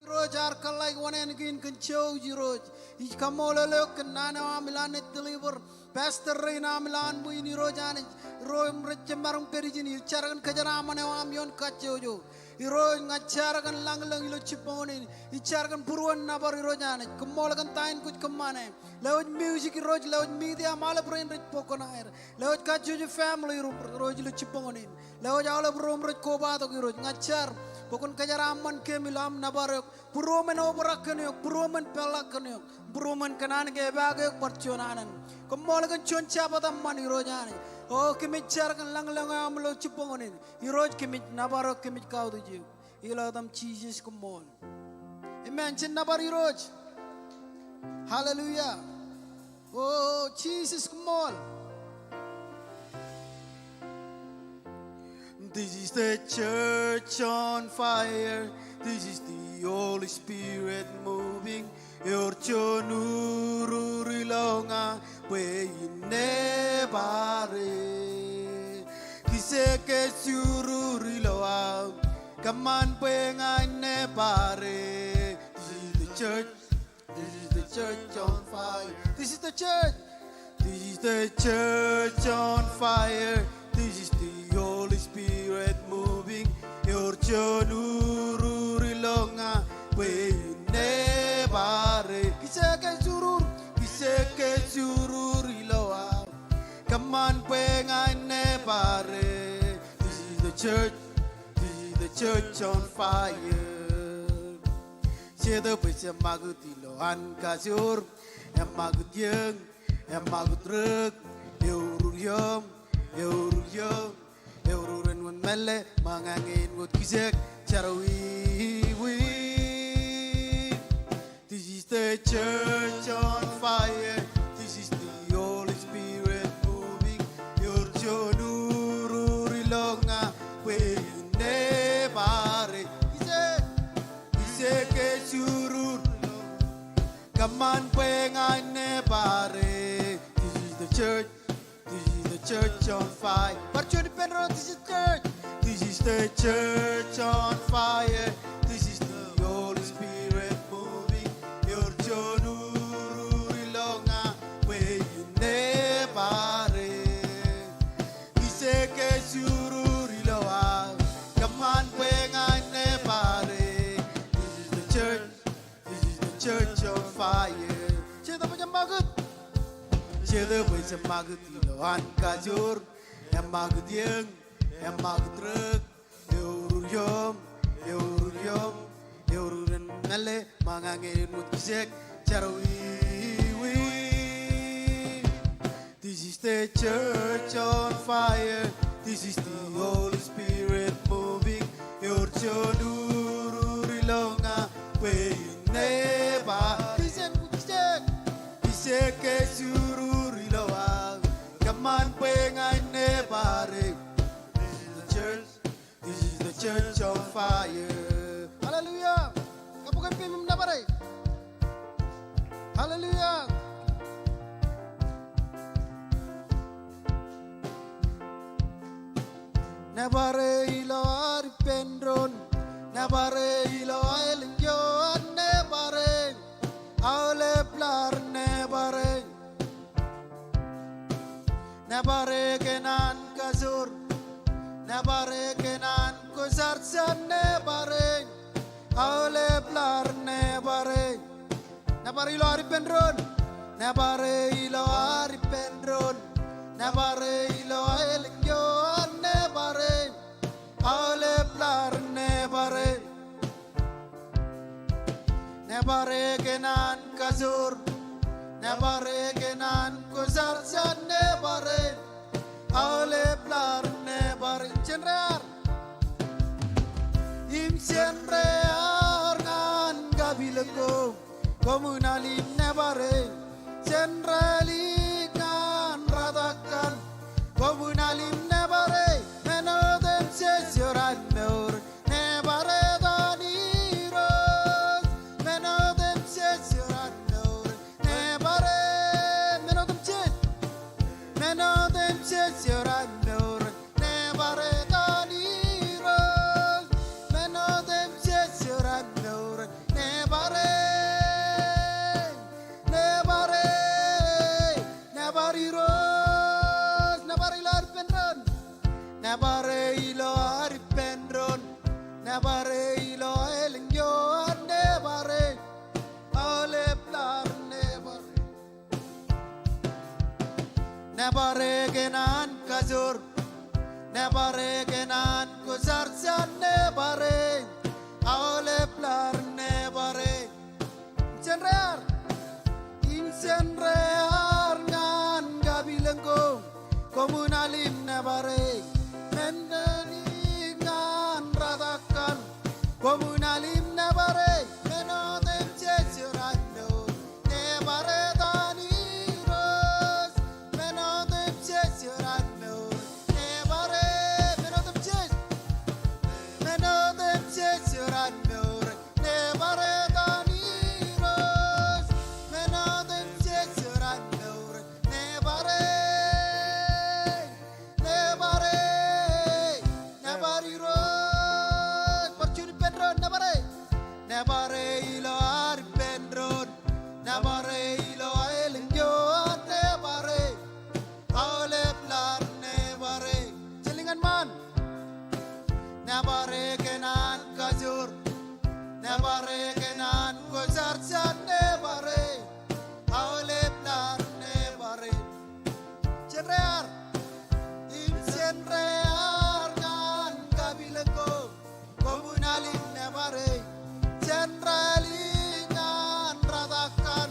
Rojar kalai wanen gin kan chow jiroj. Ich kamola lok nana amilan it deliver. Pastor Reina Milan buini rojan. Roim recemarum perijini charagan kajaramane amyon kachojo. Iro ngacharagan lang ilo chiponin. Icharagan puruan nabar rojan. Kamolagan tain kuch kamane. Lewat music roj lewat media mala brain rich pokonair. Lewat kachojo family roj ilo chiponin. Lewat ala brom roj kobato roj ngachar. Pokon kajaraman kemilam nabarok. Puromen oberakanyok, puromen pelakanyok, puromen kanan ke bagayok percuanan. Kemolagan choncha patam mani rojani. Oh kemicar kan lang amlo cipongonin. Iroj kemit nabarok kemit kau tuju. Iladam Jesus kemol. Amen. Cin nabar iroj. Hallelujah. Oh Jesus kemol. This is the church on fire. This is the Holy Spirit moving. Your chonuru longa we nebare. Kise ke sururi loa. Kaman pengai nebare. This is the church. This is the church on fire. This is the church. This is the church on fire. This is the Holy Spirit moving. Your chonuru longa we nebare. Kiseke surur iloa. Kaman pengai nebare. This is the church. This is the church on fire. Siete pese magut iloan kasur. Magut yang, magut rek. Euruyom. Eururen wan mele mangangin wot kisek charawi. This is the church on fire. This is the Holy Spirit moving. Your chonuru rilonga we nebare. Kisek surur kaman pengai nebare. This is the church. Church on fire. Parchoni Penrod, this is church. This is the church on fire. This is the Holy Spirit moving. Your chonuru longa we nebare. Kiseke sururi loa. Kaman pengai nebare. This is the church. This is the church on fire. Cita macam bagut. Cita macam bagut. An kajur, magut yang, magut rek, eururen mele mangangin mut kisek charawi. This is the church on fire. This is the Holy Spirit moving. Your chonuru rilonga we neba. Kisek surur iloa. Kaman pengai nebare. This is the church. This is the church on fire. Hallelujah. Kapukan pimim nebare. Hallelujah. Nebare ilo aripendron. Nebare ilo elingyo nebare. Aule plar nebare. Nebare kenan kasur, nebare kenan kusarsan nebare, aule plar nebare, nebare ilo aripendron, nebare ilo aripendron, nebare ilo elingyo nebare, aule plar nebare, nebare kenan kasur. Nebare kenan kusarsan nebare, aule plar nebare chenrear, chenrear ngan gabileko, komunalim nebare, chenreli kan radakan, komunalim nebare, menodem sesioran meur, nebare daniros, menodem sesioran. nebare genan kazur nebare genan kusarsan nebare aole plar nebare insenrear ngan gabilengko komunalim nebare mendani ngan radakan komunalim nebare menotem cecurando nebare dani ros menotem cecurando nebare menotem cecurando nebare dani ros menotem cecurando nebare nebari ros percuni pedron nebare ilo ar pedron nebare ilo elinjo nebare aule plar nebare celingan man nebare kenan kajur nebare kenan kozarsan nebare aule plar nebare cenrear insenrear ngan kabileko komunalim nebare centralingan radakan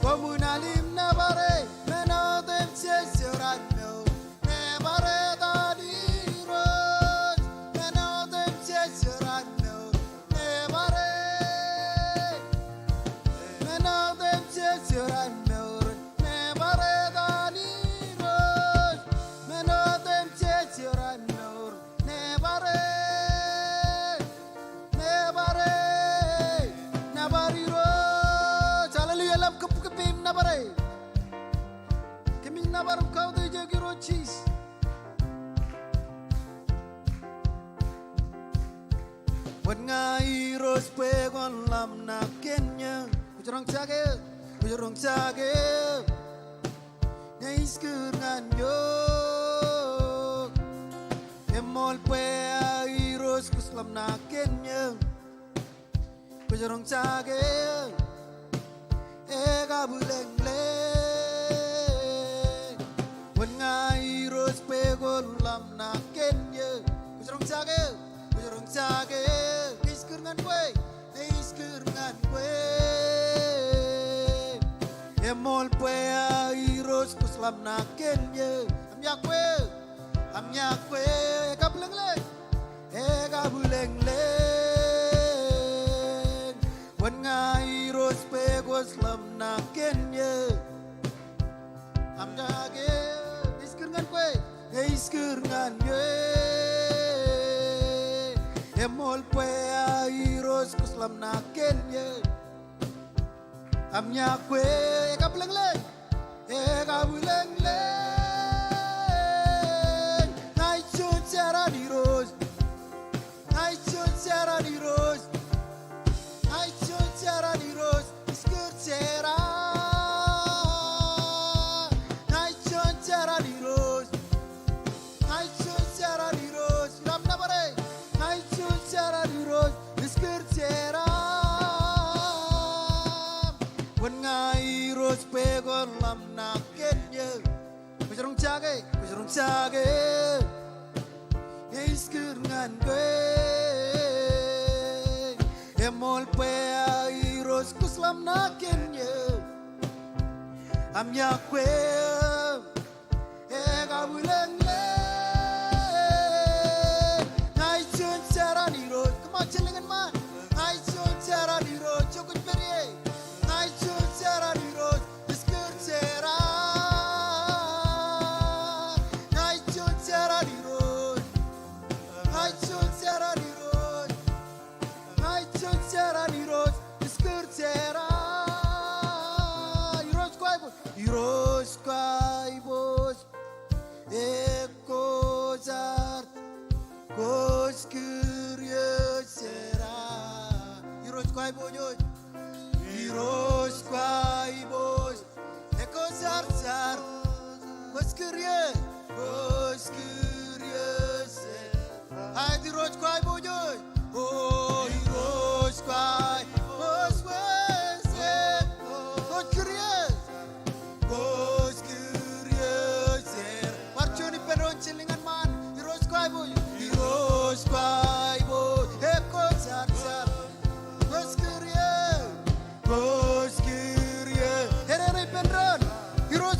komunalim nebare menodem cesarano nebare tadi ros menodem cesarano nebare menodem cesarano nebare tadi ros menodem cesarano nebare nebari ros haleluya lam kepim nebare keming nabarum kau tu jagi rochis wan ngai ros pegon lam na kenya kujurong sage nyais ngan yo emol pe ai ros kuslam na kenya kujurong sage ega buleng wan ngai ros pegol lam na kenya kujurong sage iskur ngan kwe emol pe ai ros kuslam na kenya amya kwe ega buleng wan ngai ros pegos lam na kenya amdage iskur ngan emol pe ai ros kuslam na kenya amnya kwe ega buleng ngai chun sera di ros iskur sera ngai chun sera di ros ram na bare ngai chun sera di ros iskur sera wan ngai ros pegon lam na kenya kujurong sage iskur ngan kwe emol pe ai ros kuslam na kenya amya kwe ega buleng ngai chun sera di ros kema celengan man ngai chun sera di ros chokut perie ngai chun sera di ros iskur sera ngai chun sera di ros ngai chun sera di ros ngai chun sera di ros iskur sera iros kwai bos ekozar kos curious sera iros kwai bos ekozar kos curious ai iros kwai bojoy oh iros kwai bos kos curious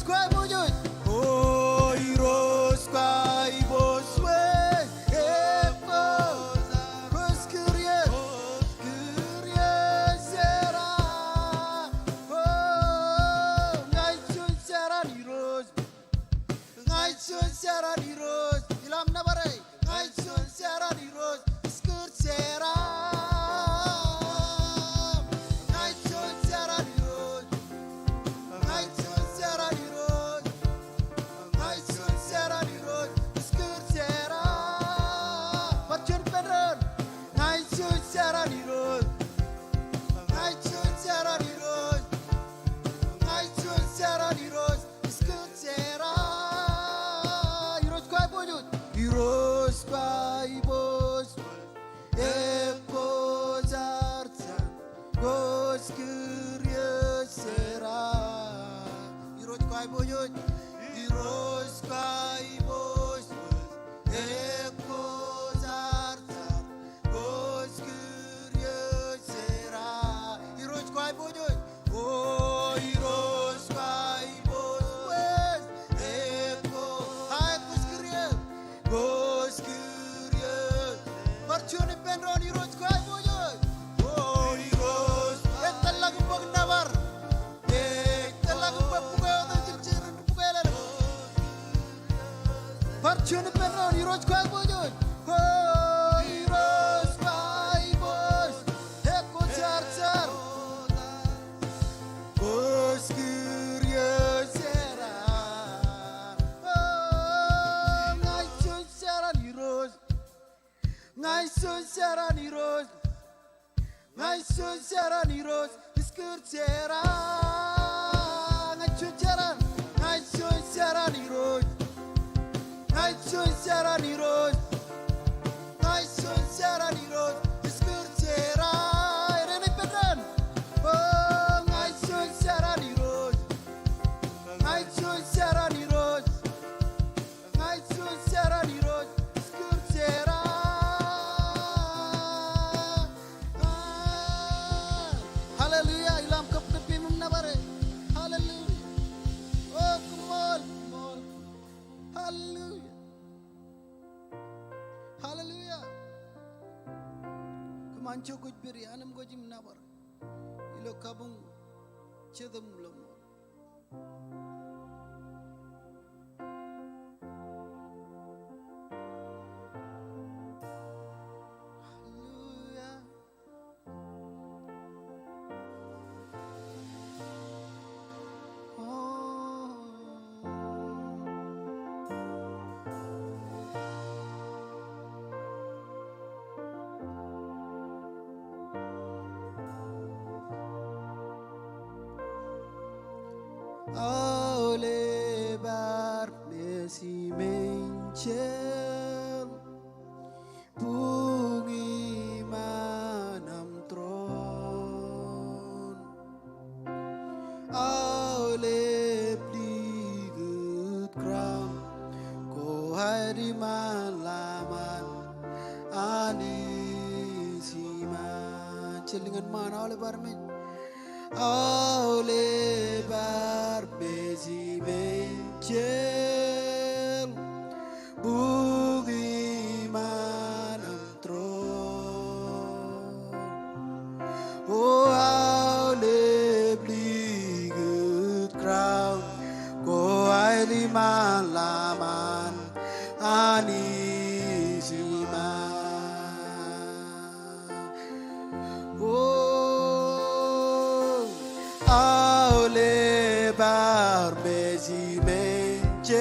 Iros kwa bujo. Oh, iros kwa iboswe. Mancho kuj beri anam gojim nabar ilo kabung chedam lomo Ole bar mesi mencel bungi manam tron ole pligut kram ko hari malaman ani siman celingan mana ole bar men ole bar bezi bencel bugi manam tron oh ole bligut crown ko aili malaman ani Aule bar bezi mencel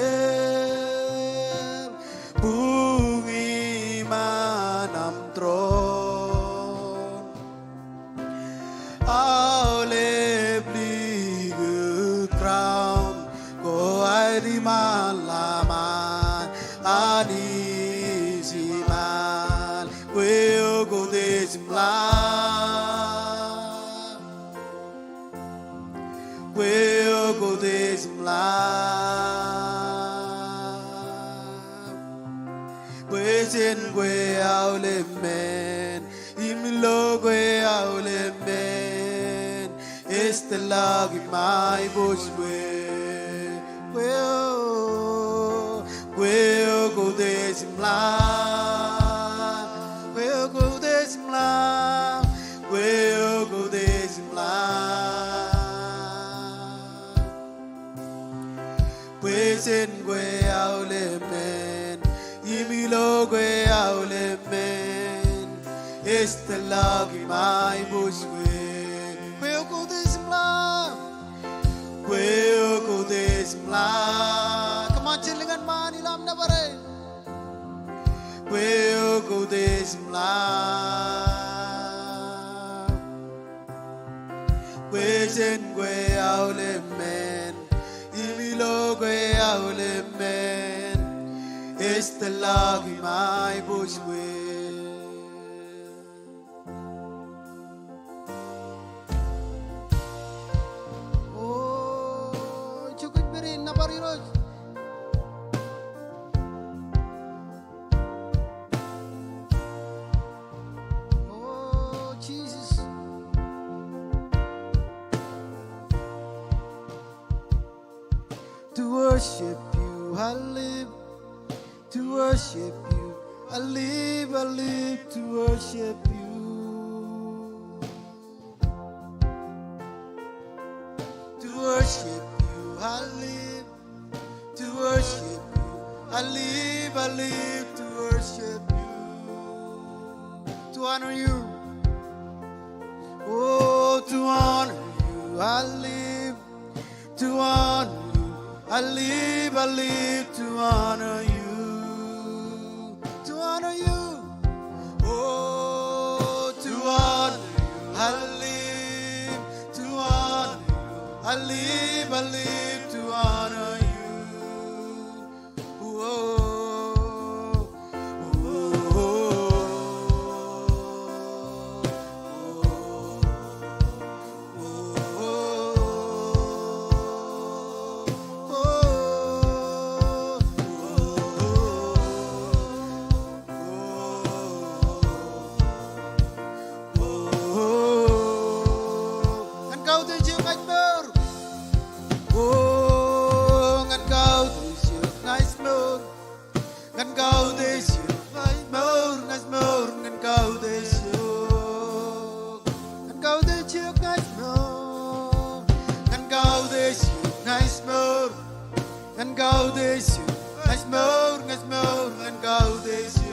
bungi manam tron Aule bligut crown ko airi malaman ani simal weo go desimlan We'll go this life. We're in we out men. Imlo we out men. It's the log in my bush way. desimlam, wego desimlam, wego desimlam, wesen gwe aulemen, imilo gwe aulemen, estelagi mai buswe, wego desimlam, wego desimlam. Come on, chillingan man ilam na bare. Wego desimlam, wesen gwe aulemen, imilo gwe aulemen, estelagi mai buswe. Oh, chukut birin na bariroj. Oh, Jesus. To worship you, I live. To worship you, I live to worship you. To worship you, I live. To worship you, I live to worship you. To honor you, oh, to honor you, I live. To honor you, I live to honor you. To honor you, oh, to honor you, I live to honor you. I live to honor you. Oh, oh, and go this you, nice more, and go this you.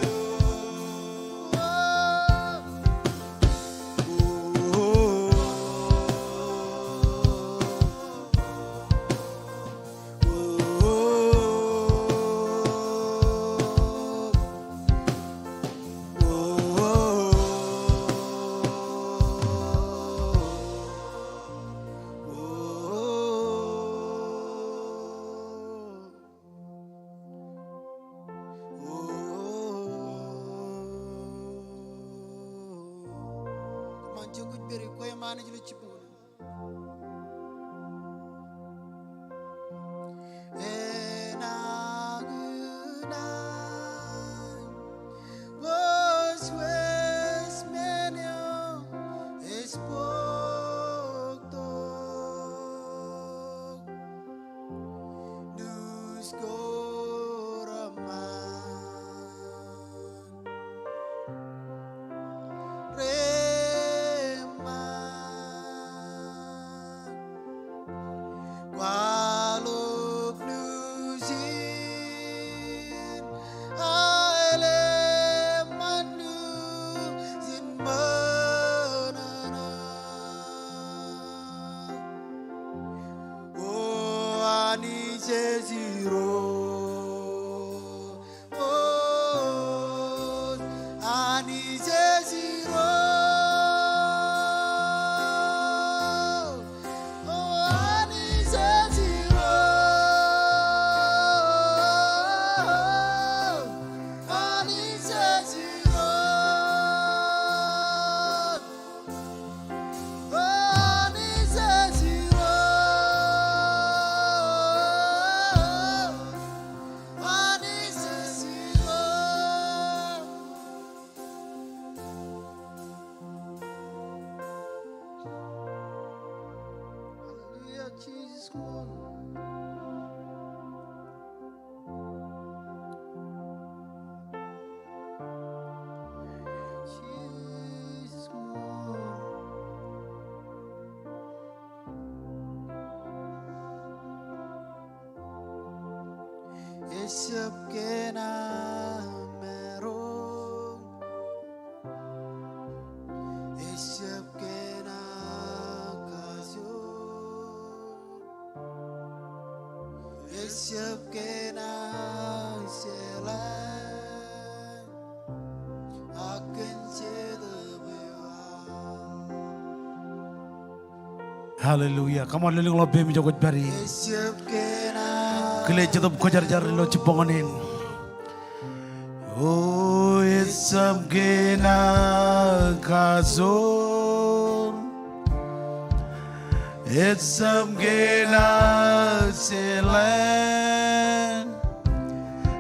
Bishop Kena Mero Bishop Kena Kazu Bishop Kena Shela Akin Hallelujah. Come on, little love baby jogot bari. Bishop Kena Kile jadab ko jar jar lo chipongonin. Oh, it's up gena kazor. It's up gena selan.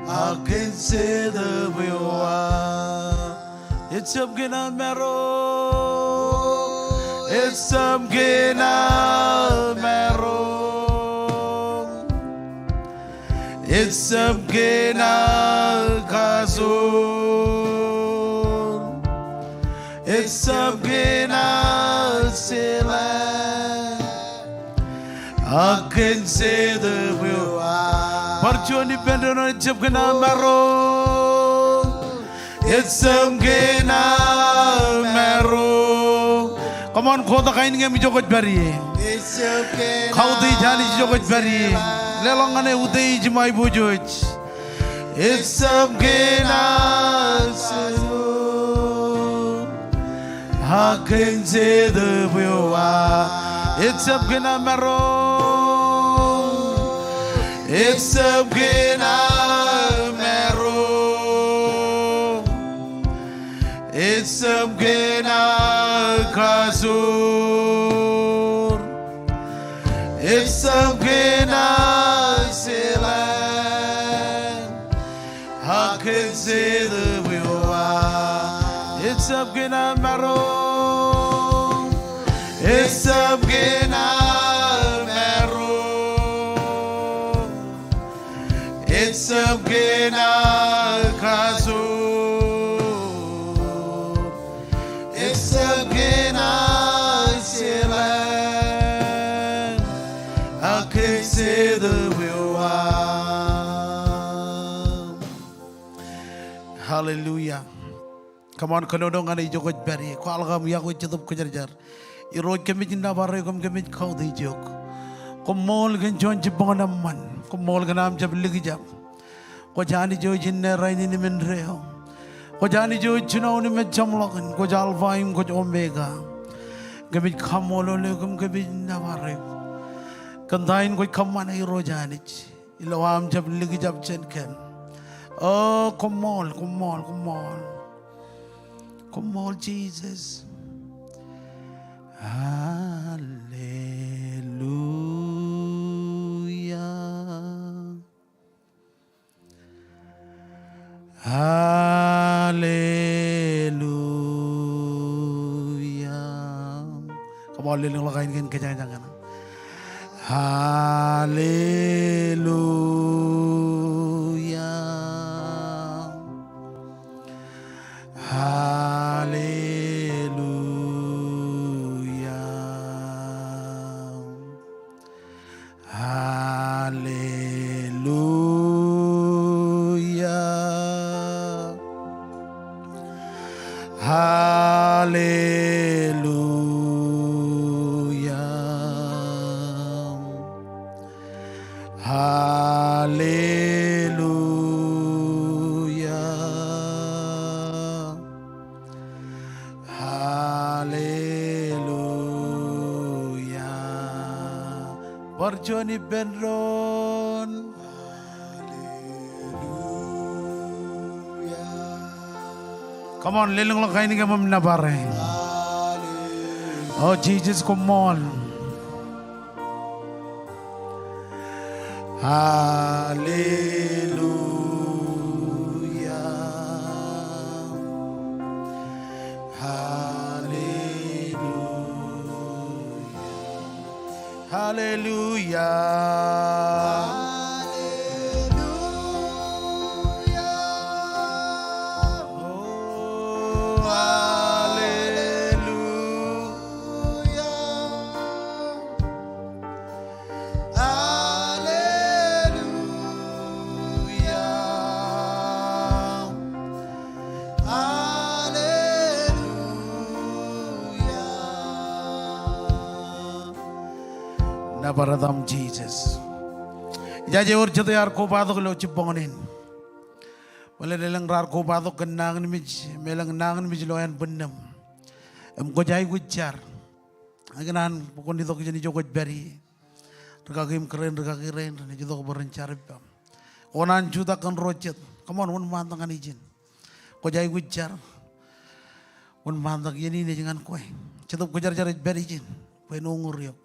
I can see the view. It's up gena mero. It's up gena mero. It's up gena kazor. It's up gena selan. I can see the view. Parchoni pendano it's up gena mero. It's up gena mero. Come on, khoda kain nge mi jogot bari. Khawdi jani jogot bari. Lelongane udai jmai bujoj. It's up gena sayo. I can see the view. It's up gena mero. It's up gena mero. It's up gena kazur. It's up gena selan. I can see the view. It's up gena mero. It's up gena mero. It's up gena kazur. It's up gena selan. I can see the view. Hallelujah. Come on, kanodong ani jogot bari. Ko algam ya ko chadab ko jar jar. Iroj kemit na bare kom kemit khau di jok. Ko mol gen jon jibona man. Ko mol ganam jab ligi jab. Ko jani jo jinne raini ni men reo. Ko jani jo chunaw ni me jamlogan. Ko alpha im ko omega. Kemit khamolo le kom kemit na bare. Kandain ko kamana irojani. Ilawam jab ligi jab chen ken. Oh, come on, come on, come on. Come on, Jesus. Hallelujah. Hallelujah. Come on, liling lakain kan kejangan. Hallelujah. Hallelujah. Hallelujah. Hallelujah. Hallelujah. Barjoni Benron. Come on, lelong lang kayo ni kamam na bare. Oh Jesus, come on. Hallelujah. Hallelujah. Hallelujah. Baradam Jesus. Jaje urjate yar ko badok lo chiponganin. Wala nilang rar ko badok kanang nimij melang nangan nimij loyan benam. Ko jai gujar. Aganan pokon dito kini jokot beri. Rekagim keren rekakiren ni jito ko berencana pam. Onan juta kan rocet. Come on, one mantang kan izin. Ko jai gujar. One mantang ini ni jangan kue. Cetup gujar jarit beri izin. Kue nungur yok.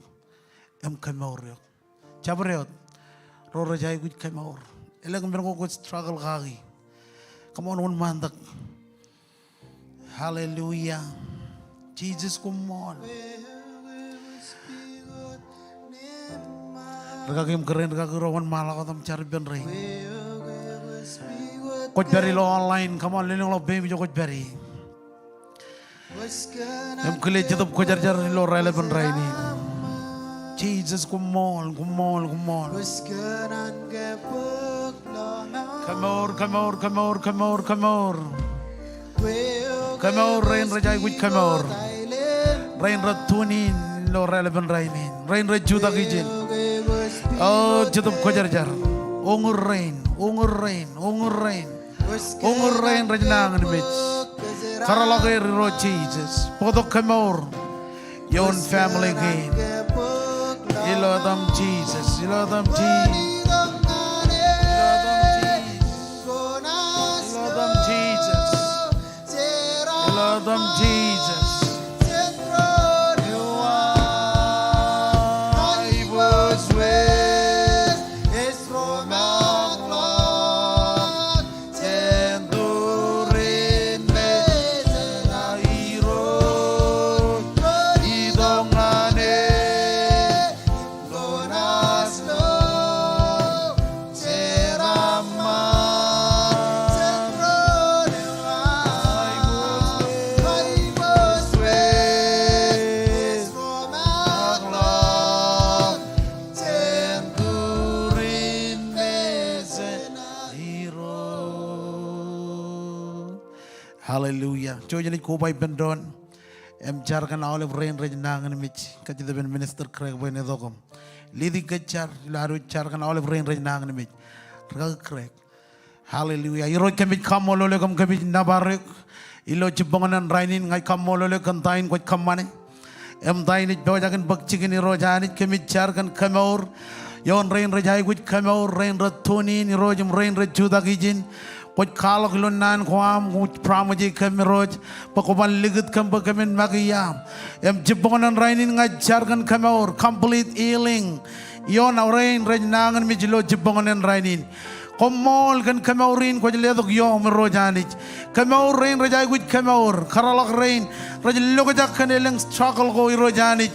Kamaur yok. Cabreyot. Roro jai guj kamaur. Elang mereka ko struggle kagi. Come on, one mantang. Hallelujah. Jesus, come on. Rekagim keren rekagirawan malah kau tam cari benring. Kau cari lo online, come on, lening lo baby jo kau cari. Kulit jatuh kau cari lo relevant ini. Jesus, come on, come on, come on. Come on, come on, come on, come on, come on. Come on, rain rajai kuj come on. Rain ratunin lo relevant ini. Rain rajuta kijin. Oh, jatuh kau jar. Ungur rain, ungur rain, ungur rain. Ungur rain rajnang ni bitch. Karalagay ro Jesus. Podok kamor. Your own family again. Ilodam Jesus. Ilodam Jesus. Ilodam Jesus. Ilodam Jesus. Hallelujah. Coba jadi kubai bendon. Jar kan olive rain rejnangan mich. Kacita ben minister krek boy nedokom. Lidi kejar laru jar kan olive rain rejnangan mich. Rega krek. Hallelujah. Iro kemit kamolole kom kemit nabarek. Ilo cibangan rainin ngai kamolole kantain kot kamane. Tain it bawa jagan bakcikin iro janit kemit jar kan kamor. Yon rain rejai gut kamor rain ratuni ni rojum rain rejuda kijin. Kot kalok lunan kuam gut pramaji kamiroj pakoban ligut kamba kamin magiyam jibonan rainin ngajarkan kamor complete healing yon rain rajnangan mijlo jibonan rainin komol kan kamorin ko ledok yo mirojanich kamor rain rajai gut kamor karalok rain rajlo ko jakkan eleng struggle ko irojanich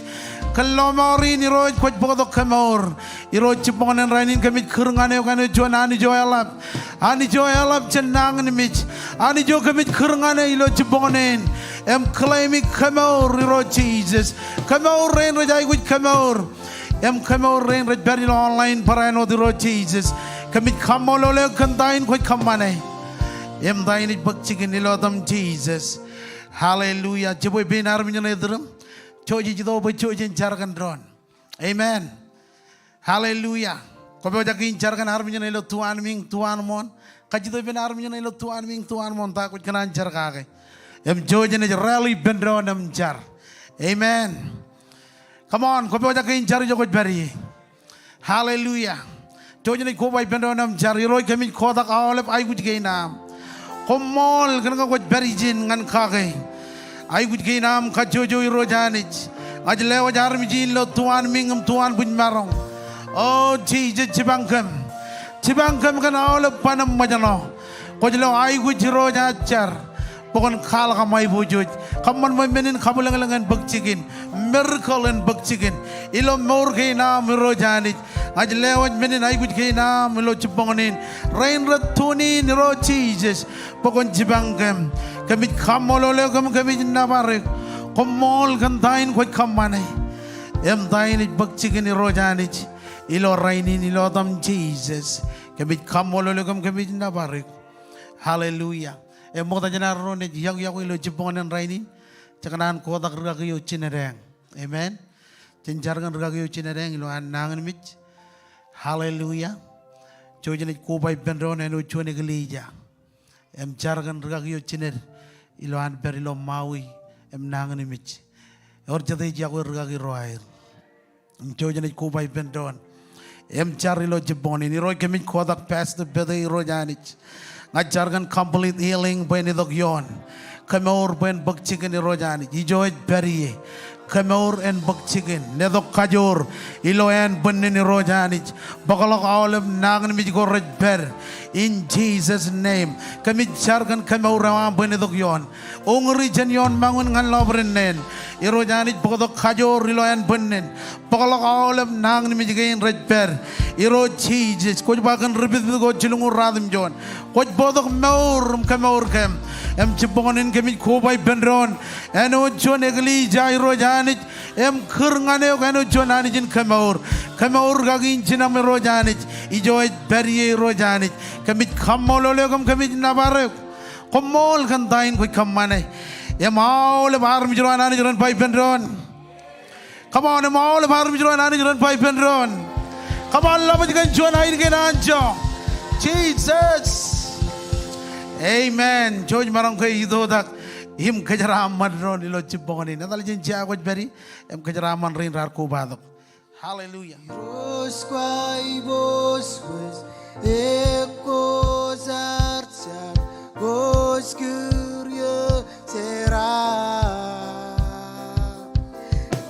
Kalomari ni roj koj bodo kamor. Iroj cipongan rainin kamit kerengane kane jo ani jo elap cenang ni mich. Ani jo kamit kerengane ilo ciponganen. Claiming kamor iroj Jesus. Kamor rain rojai kuj kamor. Kamor rain roj beri lo online para no iroj Jesus. Kamit kamolo le kantain koj kamane. Dain it bakchikin ilo tam Jesus. Hallelujah. Cipoy benar minyak edram. Coji jito boy coji jarkan drone. Amen. Hallelujah. Kau baca kincarkan harminya nilo tuan ming tuan mon. Kajito ben harminya nilo tuan ming tuan mon takut kena jar kake. Joji ne rally ben drone jar. Amen. Come on, kau baca kincar joko beri. Hallelujah. Joji ne kau baca ben drone jar. Iroi kami kota kawalep ayu kuj nam. Komol kena kau beri jin ngan kake. Ay gut kay nam kajojo irojanich ajlewa jarmi jin lo tuan mingam tuan buñ marong oh Jesus cibangkem kan awle panam majano kojlo ay gut irojajar pokon khal kamay bujoj kamman moy menin kabulangan bakcikin miracle and bakcikin ilo mor kay nam irojanich ajlewa menin ay gut kay nam lo cibangonin rain ratuni niro Jesus pokon cibangkem Kamit kamolole kamit nabarek komol kantain koi kamane tain it bakchikin irojanich ilo rainin ilo tam Jesus kamit kamolole kamit nabarek hallelujah mo ta jana ro ne yak ilo jiponen rainin chakanan ko tak ra kyo chinereng amen Chenjargan ragio chinereng ilo an nangan mich. Hallelujah. Chojane kubai benron eno chone gelija. Em jargan ragio chiner ilo an berilo maui em nangan mich. Or jade jago ragio roair. Chojane kubai benron. Em charilo jiboni ni roi kemit kodak past the bede rojanich. Ngajargan complete healing benidok yon. Kamor ben bak chicken rojanich. Ijoy beriye. Kamor and bak chicken. Nedok kajor. Ilo en benin rojanich. Bakalok awalem nangan mij go red ber. In Jesus' name. Kamit jargan kamor rawan benidok yon. Ongri jan yon mangun ngan lobren nen. Irojanich bakalok kajor ilo en benin. Bakalok awalem nangan mij gain red ber. Iro Jesus. Koj bakan ribit go chilungur radim jon. Koj bodok maur kamor kem. Em cipongonin kami kubai benron. Eno jon egli jai rojanich. Em kurnganeo eno jon anijin kamor. Kamor gagin cina me rojanich. Ijoy beriye rojanich. Kami kamolole kami nabarek. Komol kan tain koi kamane. Em aule bar mijron anijron pai benron. Come on, em aule bar mijron anijron pai benron. Come on, love kan jon air ke nanjo. Jesus. Amen. George marang kay idodak him kajaraman ron ilo chibongani. Nadal jen jagot beri em kajaraman rin rar ko badok. Hallelujah. Ros kwai bos wes eko zartsar gos kurye sera.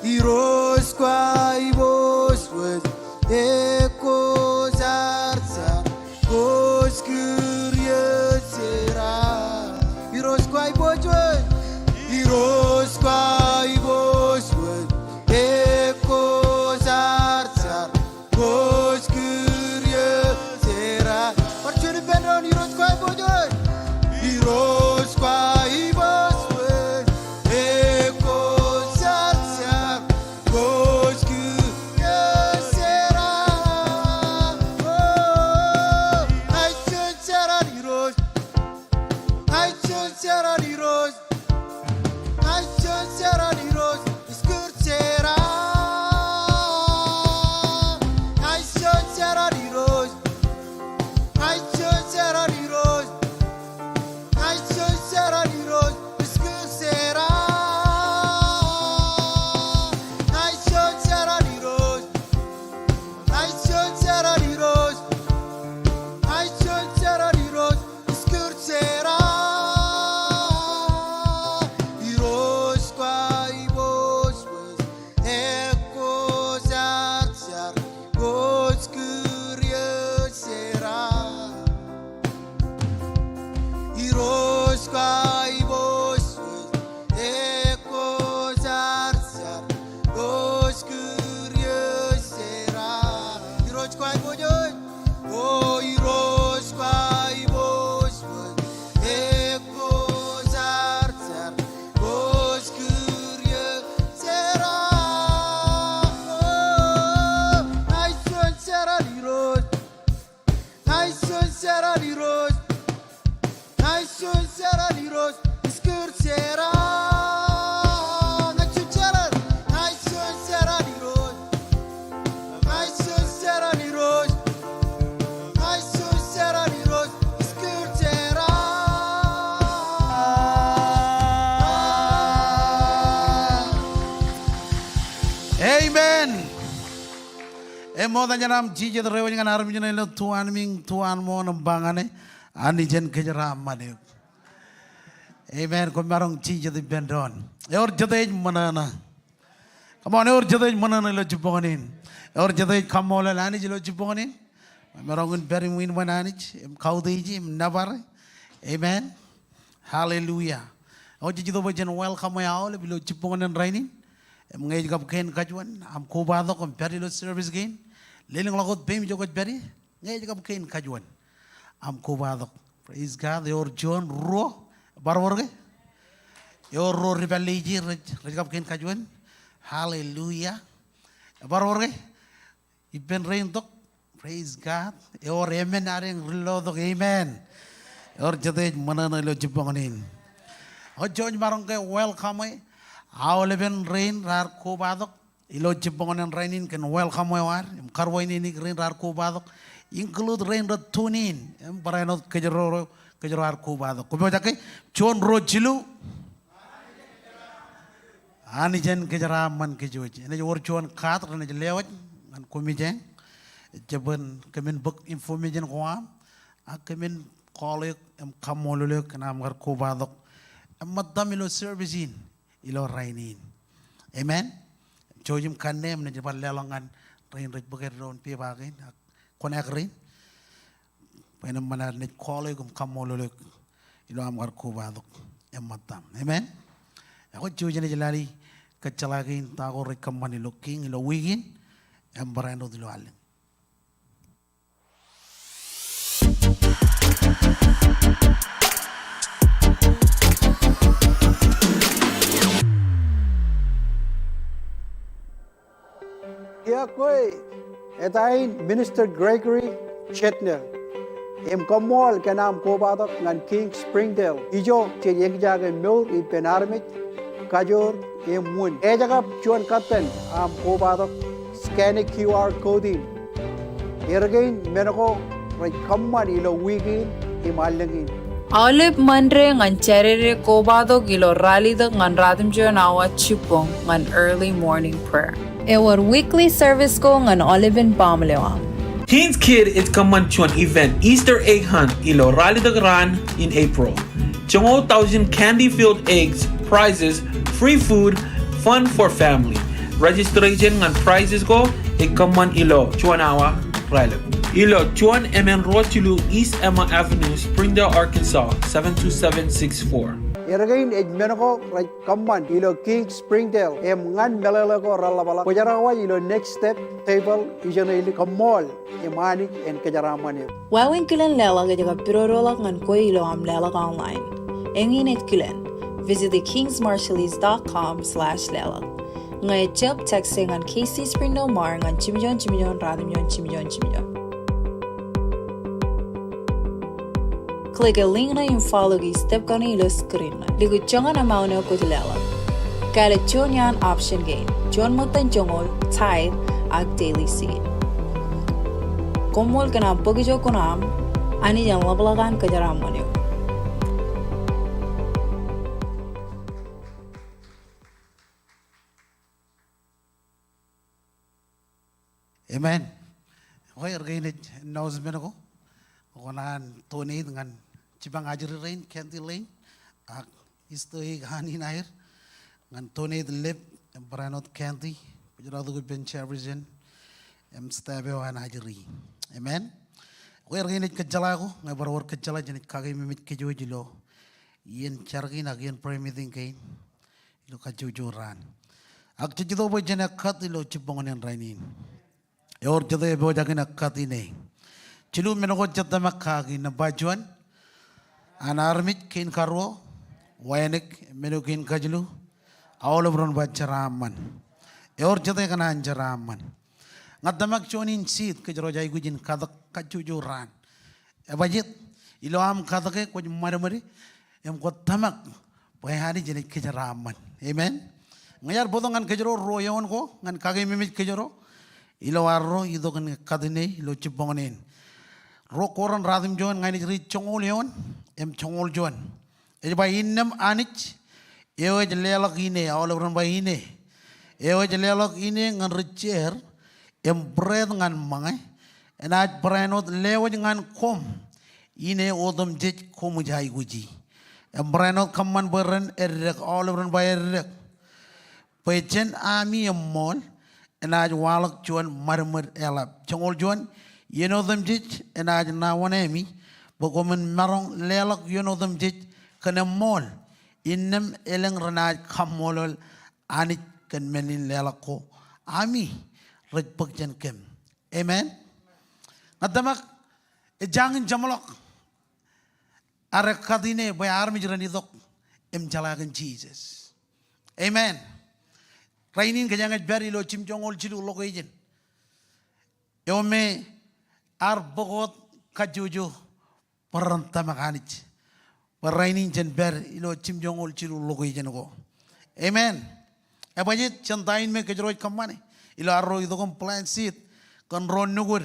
Iros kwai bos wes eko zartsar gos kurye sera. Iros kwai bos wes Iros kwai bos wes eko zartsar gos kurye sera. Parchuni benron iros kwai bos wes Iros kwai bos wes eko zartsar gos kurye sera. Oh, I should sera iros. I should sera iros. I should sera iros. Iskur sera. I should sera iros. I should sera iros. I should sera iros. Iskur sera. I should sera iros. I should sera iros. I should sera iros. Iskur sera. Iros kwai bos wes eko zartsar gos kurye sera. Iros kwai bos wes eko zartsar gos kurye sera. Iros kwai bos oh iros kwai bos wes eko zartsar gos kurye sera. Oh, I should sera iros. I should sera iros. I should sera iros. Iskur sera. I should sera. I should sera iros. I should sera iros. I should sera iros. Iskur sera. Amen. Emo danyaram jije the rewen ngan aram jene lo tuan ming tuan mo nam bangane ani jen kajaraman. Amen. Ko marong jije the benron. Or jadej manana. Come on, or jadej manana lo jibonin. Or jadej kamole lani lo jibonin. Marong beri win mananich. Em kaudeji em nabar. Amen. Hallelujah. O jije do bajan welcome ya all bilo jibonin rainin. Em ngay gab ken kajuan. Am kubado kom beri lo service gain. Leling lagot bem jogot beri. Ngay gab ken kajuan. Am kubado. Praise God. Your John ro barwarge. Your ro ribeliji regab ken kajuan. Hallelujah. Barwarge. Iben rain tok. Praise God. Your amen aring rilo tok amen. Your jadej manana lo jibanganin. O John marong ke welcome. Aw leben rain rar kubado. ilo chibongan rainin kan welcome war karwa ini ni rain rar ko badok include rain rat tunin baranot kejero ar ko badok ko jake chon ro chilu ani jen kejara man kejoji ne wor chon khat ne lewaj an komije jaban kemen book information ko am kemen kolek kamolule kanam gar ko badok madam ilo servicing ilo rainin amen jojim kanem ne jabal lelangan rain rich buker ron pi bagin konek rain penam manar ne kolek kamolule ilo am gar ko badok madam amen ako jojine jalari kecalagin tago rekaman ilo king ilo wigin barano dilo alen. Ya koi etain Minister Gregory Chetnell em komol kanam ko badok ngan King Springdale ijo che yek jaga meur I penarmit kajor em mun e jaga chuan katen am ko badok scan QR coding ergain menako rai kamman ilo wigin imalengin Olive Mandre ngan cherere kobado gilo ralida ngan radim nawa chipong ngan early morning prayer. Our weekly service ko ngan Olive and Pamelewa. King's Kid is kaman chuan event Easter egg hunt ilo rally the gran in April. Chongo 1,000 candy-filled eggs, prizes, free food, fun for family. Registration and prizes go kaman ilo chuanawa rally. Ilo chuan MN Road Chilu East Emma Avenue, Springdale, Arkansas 72764. ergain menako rai kamman ilo King Springdale em ngan melalako ralabala kojarawa ilo next step table ijana ili kamol emani en kajaraman Wawin kilen lela gajaga pirorola ngan ko ilo am lela online. Engin it kilen. Visit thekingsmarshalese.com/lela. Ngay job texting ngan KC Springdale Mar ngan chimijon radim chimijon. Click a link na yung follow gi step ka na ilo screen na. Ligo chonga na mauna ko tilala. Kala chon yan option gain. Chon mo tan chongol, tithe, ag daily seed. Komol ka na pagijo ko na ani yang labalagan ka jaram mo niyo. Amen. Okay, ergain announcement ako. Konan Tony dengan cibang ajri rain candy lane istoi hani nair ngan Tony the lip branot candy pujara du ben chavision stabe wan ajri amen wer gini kejala ko ngai barwar kejala jenit kagai mimit kejo jilo yen chargi nagian premiting kain ilo kajujuran ak jido bo jena khat ilo cibongan rainin yor jede bo jagina khatine Cilu menoko jatda makagi na bajuan anarmit kin karwo wayanik menokin kajlu awalabron bajaraman eor jatda kana anjaraman ngadamak chonin sit kejro jai gujin kadak kajujuran ebajit iloam kadake ko marmari em ko tamak bayani jeni kejaraman amen ngayar bodongan kejro royon ko ngan kage mimit kejro ilo arro idokan kadine ilo chibonganen Rokoran radim John ngani ri chongol yon em chongol John e ba innam anich ewe jelelak ine awalron ba ine ewe jelelak ine ngan richer em bread ngan mangai enaj branot lewo ngan kom ine odom jej kom jai guji em branot kamman beren errek awalron ba errek pechen ami mol enaj walak John marmer elap chongol John You know them jich and I na wanemi bogomen marong lelak you know them jich kana mol innem eleng ranaj kamolol anit kan menin lelako ami rejpek jen kem amen ngadamak ejangin jamalok are kadine boy armi jirani dok em jalagan Jesus amen rainin kajangat bari lo chimjongol chilu loko ijen yome ar bogot kajuju peranta makanich parainin jen ber ilo chimjongol chilu logo ijen go amen Banyak cantain me kejeroi kamane. Ilo arro itu kan plan seat. Kan ron nugur.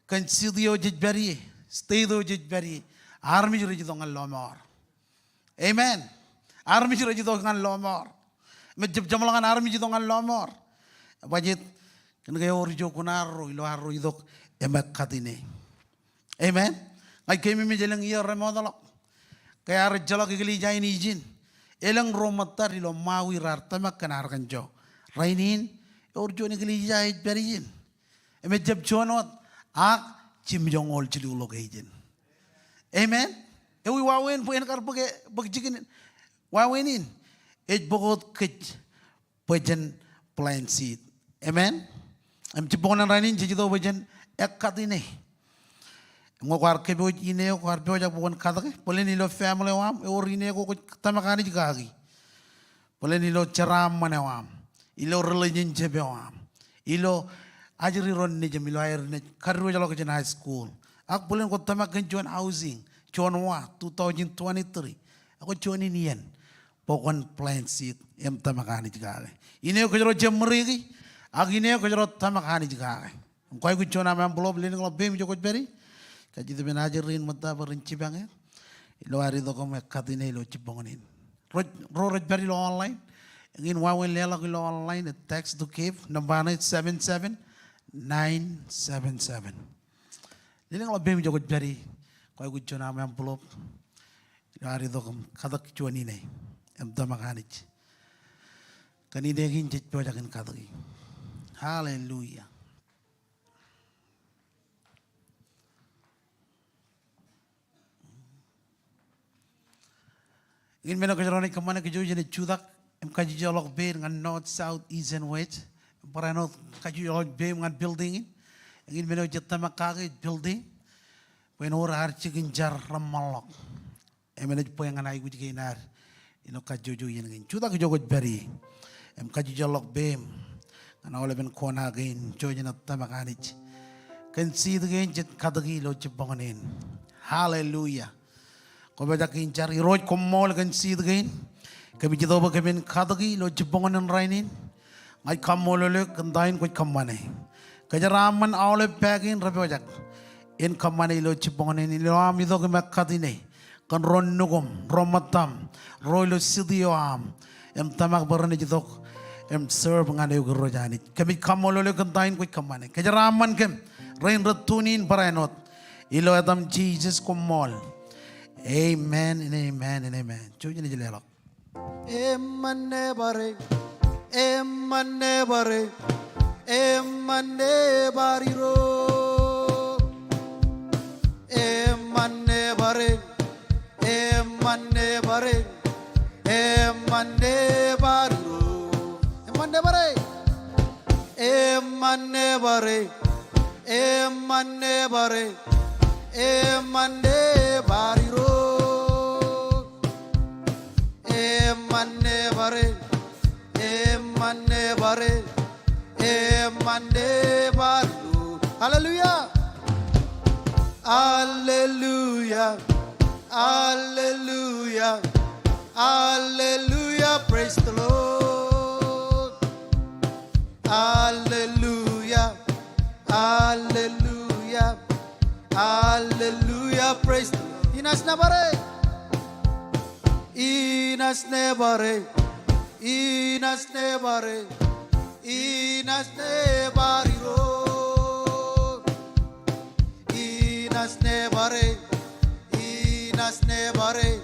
Kan sidio jejberi. Stay do jejberi. Army juri itu ngan lomor. Amen. Army juri itu ngan lomor. Mejib jamalangan army itu ngan lomor. Banyak kan kaya orjo kunaro ilo arro itu emak katine. Amen. Ay kemi me jelang iya remodalok. Kaya ar jalok ikili jain izin. Elang romatar ilo mawi rar tamak kanar kanjo. Rainin orjo ni ikili jai berijin. Eme jab jonot ak chim jongol chili ulok izin. Amen. Ewi wawen po enkar pagjikin wawenin. Ej bogot kej pajan plan seed. Amen. Em ciponan rainin jijito pajan ekatine. Ngo kwar kebe ine kwar be jak bukan kata ke boleh nilo family wam or ine ko tamakani jigagi boleh nilo ceram mana wam ilo religion jebe wam ilo ajri ron ne jem ilo air ne karru jalo ke high school ak boleh ko tamakan join housing join wa 2023 aku join inian pokon plan seat em tamakani jigagi ine ko jaro jem meri ak ine ko jaro tamakani jigagi ko ay ko join am blob len nglo bem joko beri kaji tu benajarin mata berinci banget. Ilo hari tu kau katine ilo cipongonin. Roj beri lo online. Ingin wawen lelak ilo online. Text to give. Nombor 77977. Jadi kalau bem jauh beri. Kau ikut cuna am envelope. Ilo hari tu kau katak cuan ini. Emta makanich. Kani degin cip bajakin kataki. Hallelujah. In mena kejaroni kemana kejual jadi cudak, kaji jalok ber ngan north, south, east and west. Para not kaji jalok ber ngan building. In mena jetta makage building. When orang harci genjar ramalok. Mena jumpa yang ngan ayu juga inar. Ino kaji jalok yang ngin cudak kejual beri. Kaji jalok ber ngan awal ben kona gain jojo na tamakanich. Kan si gain jet kadagi lo cipanganin. Hallelujah. Kau baca kincar, iroj komol kan sid gain. Kami jatuh bagaimana kadagi lo cipongan rainin. Ay kamol le kandain kau kamane. Kajaraman awal pagin rapi wajak. In kamane lo cipongan ini lo am itu kami kadine. Kan ron nugum, romatam, roy lo sidio am. Em tamak berani jatuh. Em serve ngane ugur rojani. Kami kamol le kandain kau kamane. Kajaraman kem rain ratunin paranot. Ilo adam Jesus komol. Amen and amen and amen. Cuci ni jelek. Emane bare, emane bare, emane bariro, emane bare, emane bare, emane bariro, emane bare, emane bare, emane bare, emane bariro. Emane bare, emane bare, emane baru. Hallelujah, hallelujah, hallelujah, hallelujah. Praise the Lord. Hallelujah, hallelujah, hallelujah. Praise the Lord. Inas na bare. Inas nebare, inas nebare, inas nebariro, inas nebare, inas nebare,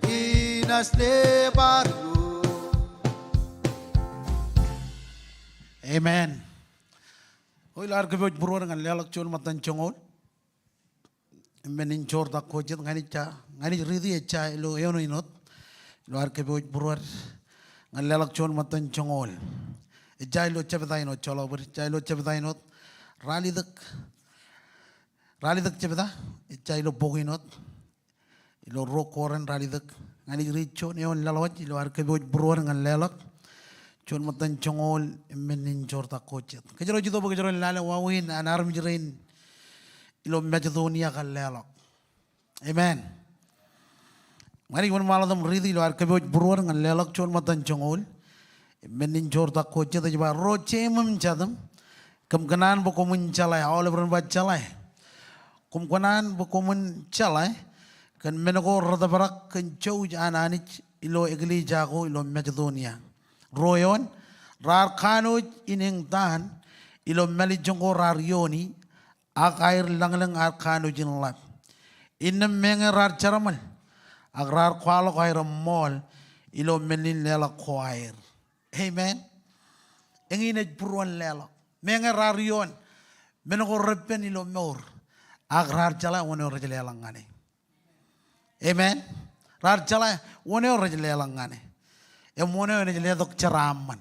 inas nebariro. Amen. Oi lar ke boj buru dengan lelak cun matan congol. Menin cor tak kojet ngani ridi echa lo yono inot. Luar ke boj buruar ngalelak chon matan chongol ejai lo chebeda inot cholo ber ejai lo chebeda inot rali dak chebeda ejai lo boginot ilo ro koren rali dak ngani richo neon lalawat luar ke boj buruar ngalelak chon matan chongol menin jorta kochet kejero jito bo kejero lale wawin anar mijrein ilo macedonia kalelak amen. Mari kita malam ridi luar keboj buruan dengan lelak cun matan congol. menin jorta koche to jiba roche mum chadam kum kanan bo komun chalai all over ba chalai kum kanan bo komun chalai kan menago rada barak kan chouj ananich ilo egli jago ilo Macedonia royon rar khanoj ineng tan ilo meli jongo rar yoni akair langlang ar khanoj in lap inam menga rar charamal agrar kwalo kair mol ilo melin lela choir amen engine puruan lela menga rar yon menago repen ilo mor agrar chala wono rajale langane amen rar chala wono rajale langane emono rajale dok charaman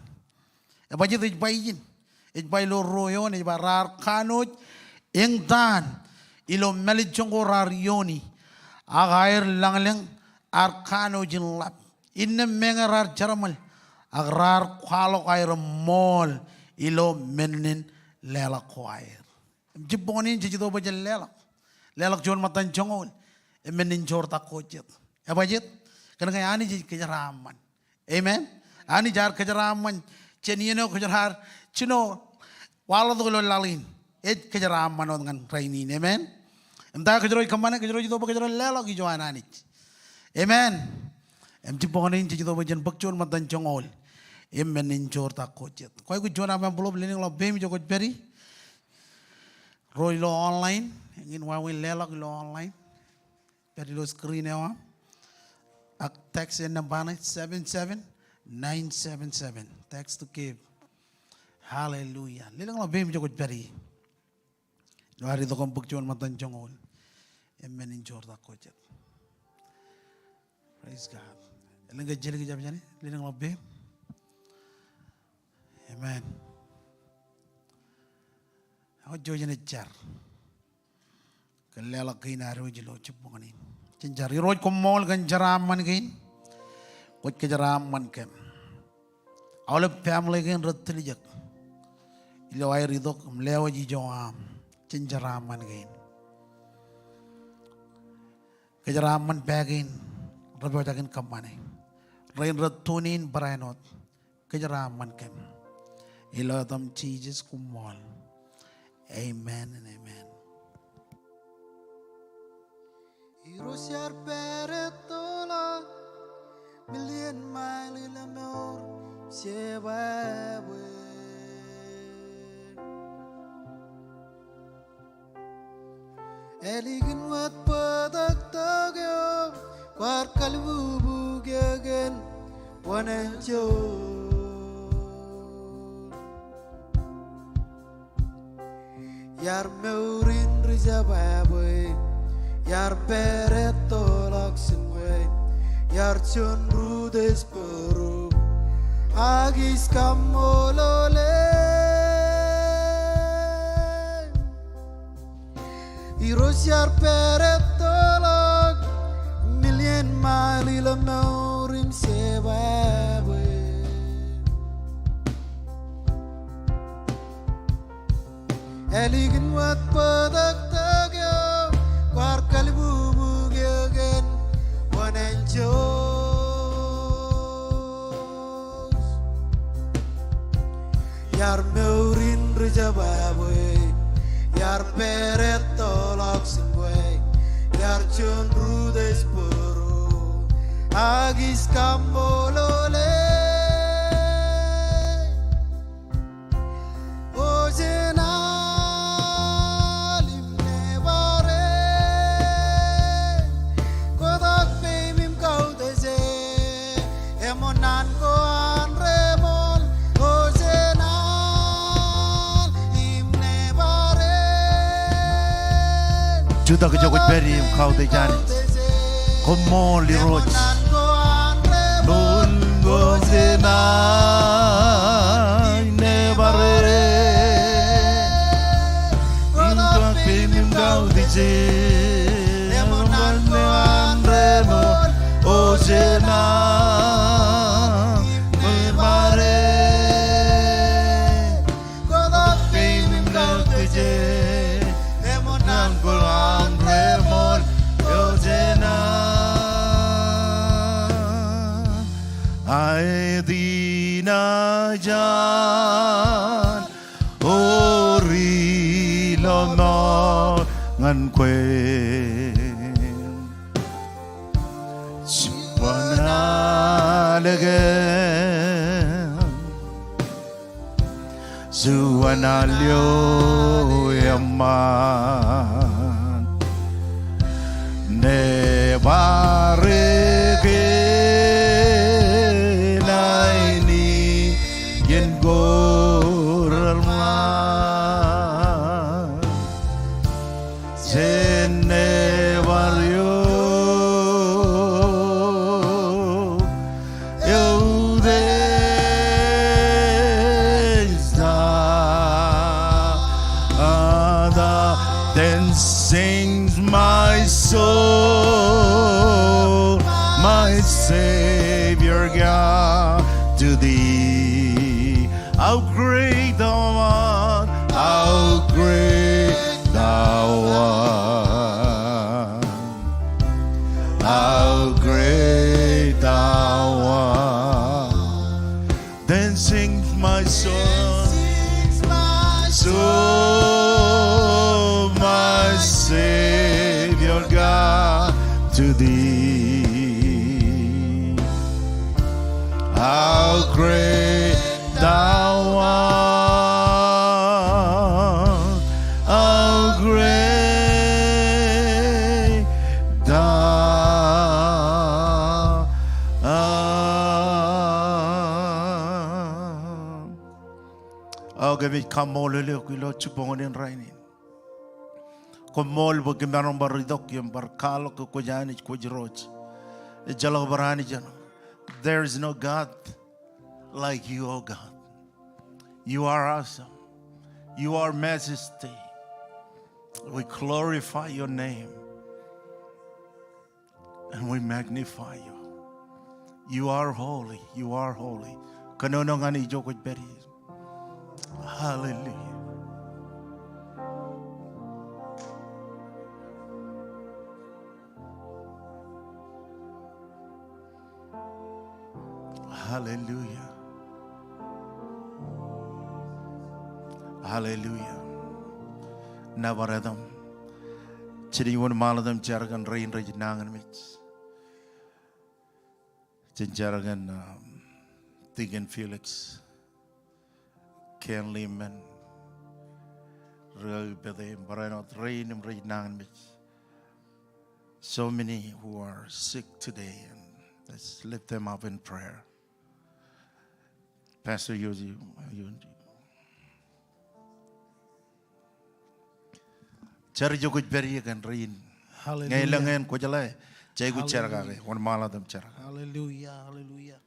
e baji dij bayin e baylo royon e barar khanoj engtan ilo meli jongo rar yoni agair langlang ar khanoj in lap inna menga rar charamal agrar kwalo kair mol ilo menin lela choir jibonin jido bajal lela jon matan jongol e menin jorta kojet e bajit kan kay ani ji kejaraman amen ani jar kejaraman chenino kejar chino wala do lalin e kejaraman on ngan rainin amen emta kejaro kamane kejaro jido kejaro lela ki joana ani amen em jibonin jido bajan bakjon matan jongol em menin jorta kojet koy ku jona ma blob lening lo bem jogot beri roy lo online ngin wa wi lela lo online beri lo screen ewa ak text en nambana 77977 text to give hallelujah lening lo bem jogot beri no ari do kom bakjon matan jongol em menin jorta kojet praise god lenga jeli ki jabjani lening lo bem amen how jojene jar kelela kaina rojilo chupongani chenjar roj ko mol gan jaram man gain ko ke jaram man kem all family gain ratli jak ilo ay ridok lewa ji joam chenjaram man gain ke jaram man bagin rabo jakin kamane rain ratunin brainot ke jaram man kem ilo tam Jesus kumol amen and amen Irosiar peretola million mile in the mor sebawe eligin wat padak tagyo kwar kalbu bugagen wanenjo Yar meurin rizabawe Yar pereto laksenwe Yar chun rudes peru Agis kamolole Iros yar pereto lak Million mile ila meurin sebawe Eligin wat padak tagyo Kwar kalbu bugyogen wanenjos Yar meurin rejabawe Yar pereto laksenwe Yar chun rudes puru Agis kambolole Juta ke jogot beri kau te jani komol li roj nun gozena ne bare inta pim kau te je nemonan ne andremo ojena ne bare kodak pim kau te je nemonan Remol Yojena quên Suanalagan Suanalyo yaman Nebareke naini yen goralman Sene barrio Then sings my soul, my Savior God, to thee. How great thou art, how great thou art, how great thou art. Then sings my soul, soul, my Savior God, to thee. How great thou art, how great thou art. Oh, give me come all look, we love chupong in raining. Komol bagaimana baridok yang berkalo ke kujani kujroj. Jalau berani jano. There is no God like you, oh God. You are awesome. You are majesty. We glorify your name and we magnify you. You are holy. You are holy. Kanonongan ijokot beri. Hallelujah. Hallelujah. Hallelujah. Navaradam. Chiriwan maladam jaragan rain rajnangan mich. Jaragan Tigan Felix. Ken Lehman. Real Bede Baranot rain rajnangan mich. So many who are sick today, and let's lift them up in prayer. Pastor Yoji, cari jo kuch beri kan rain. Ngay langan ko jalai, cai kuch cara kage, wan mala dam cara. Hallelujah, hallelujah.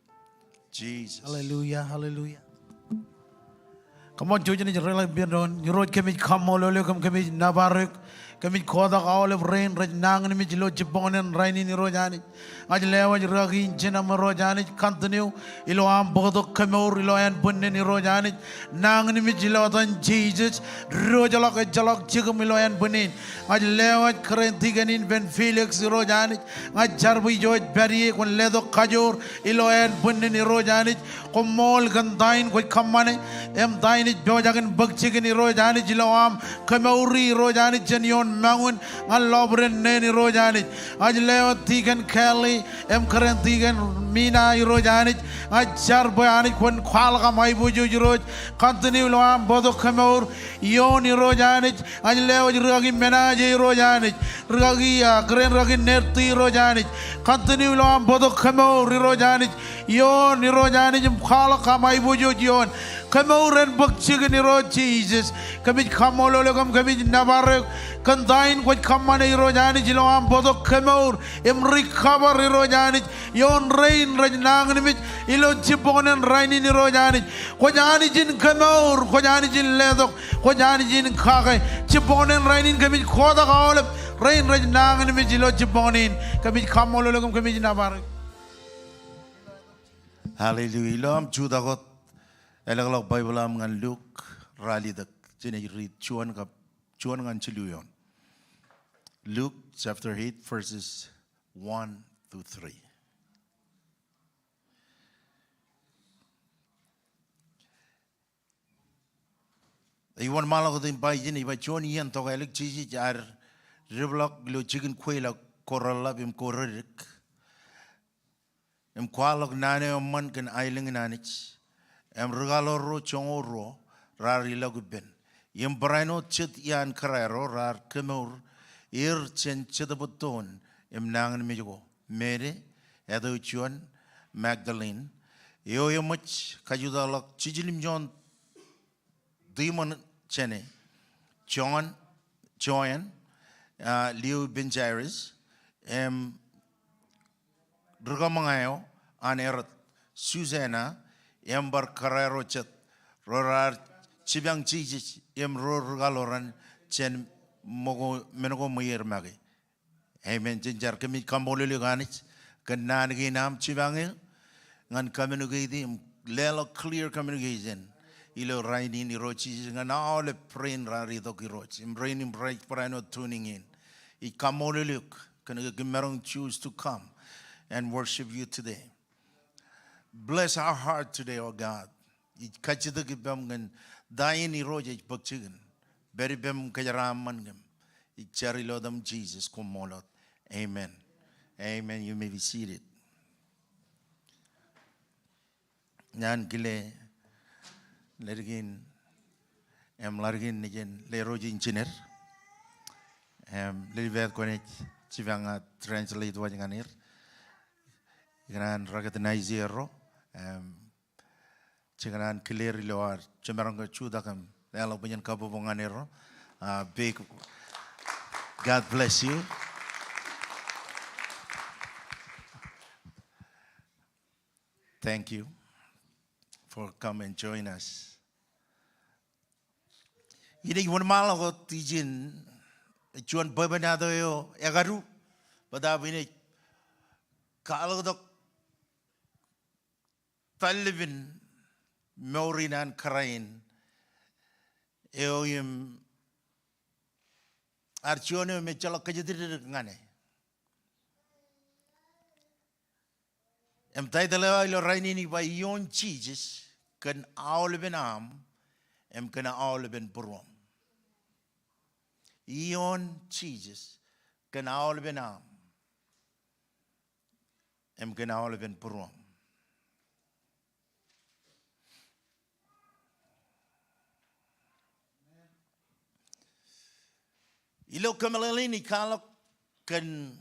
Jesus. Hallelujah, hallelujah. Come on, Joji ni rela biaron. You road kami kamololo kami nabarek. Kami khoda olive rain rajnang ni mijlo jibonen raini ni rojani. Aj lewa ragi jena marojani continue. Ilo am bodo kamor ilo an bunne ni rojani. Nang ni mijlo tan Jesus. Rojalok jalok jigum ilo an bunin. Aj lewa krentiganin ben Felix rojani. Aj jarbi joj beri kon ledo kajor ilo an bunne ni rojani. Komol gandain koi kamane. Em dain Jojagan Bugchigan Rojani Jiloam, Kamauri Rojani Jenion Mangun, and Lobren Neni Rojani, Ajleo Tigan Kelly, M. Tigan Mina Rojani, Ajarboyani, when Qualga Maibuju Roj, continue Loam, Bodo Kamur, Yoni Rojani, Ajleo Ragi Menaje Rojani, Ragia, Grand Ragin Nerti Rojani, continue Loam, Bodo Kamur Rojani, Yon Rojani, Qualga Maibuju Yon. Kamor and Bugchigan Ro Jesus, Kamit Kamologam Kamit Navarre, Kandain, what Kamane Rojani, Jiloam, Bodo Kamor, Emri Cover Rojani, Yon Rain Rajananimit, Ilo Chipon and Rain Rojani, Kojanijin Kamor, Kojanijin Ledok, Kojanijin Kake, Chipon and Rain Kamit Koda Olive, Rain Rajananimit, Ilo Chiponin, Kamit Kamologam Kamit Navarre. Hallelujah. Lam Judagot. Elak Bible am ngan Luke rally dak jene read chuan ngan chiluyon. Luke chapter 8 verses 1 to 3. Iwan malak din bai jene bai chuan yan to elak chichi jar Riblok lo chicken quail koralab im korik. Kwalok nane man kan ailing nanich. Regalo ro chongo ro rari laguben. Brano chit yan karero rar kemur chen chitabuton nangan mijo. Mary, Edo Chuan, Magdalene. Yo much kajudalok chijilim John Demon Chene. Joan, Liu Ben Jairus, Drugamangayo, Anerot, Susanna, Ember Carrero Chet, Rorar Chibang Chijich, Rogaloran, Chen Mogo Menogo Muyer Magi. Amen. Ginger kami kambolili ganit, kanan ginam Chibangil, ngan communicating, lelo clear communication. Ilo rainin irochi, ngan all praying rari dokiroch, raining bright prano tuning in. It kamoliluk, can you choose to come and worship you today. Bless our heart today, oh God. It kachita gibam gan dain iroja bakchigan. Beribem kajaram mangam. It charilodam Jesus kumolot. Amen. Amen. You may be seated. Nyan gile lergin largin nijen leroji engineer. Livet konet chivanga translate wajanganir. Gran recognize zero. Chinganan clear loar chemaranga chudakam elo bunyan kabubonganero. Big God bless you. Thank you for coming and join us. Ini one malago tijin chuan babanado yo egaru badabini kalodok talibin Maurinan Karain eoyim archone me chalo kajidir ngane taidala ilo rainini by yon cheeses can all ben am kana all ben purom yon cheeses can all ben am kana all ben purom. Ilo kamalini kalok kan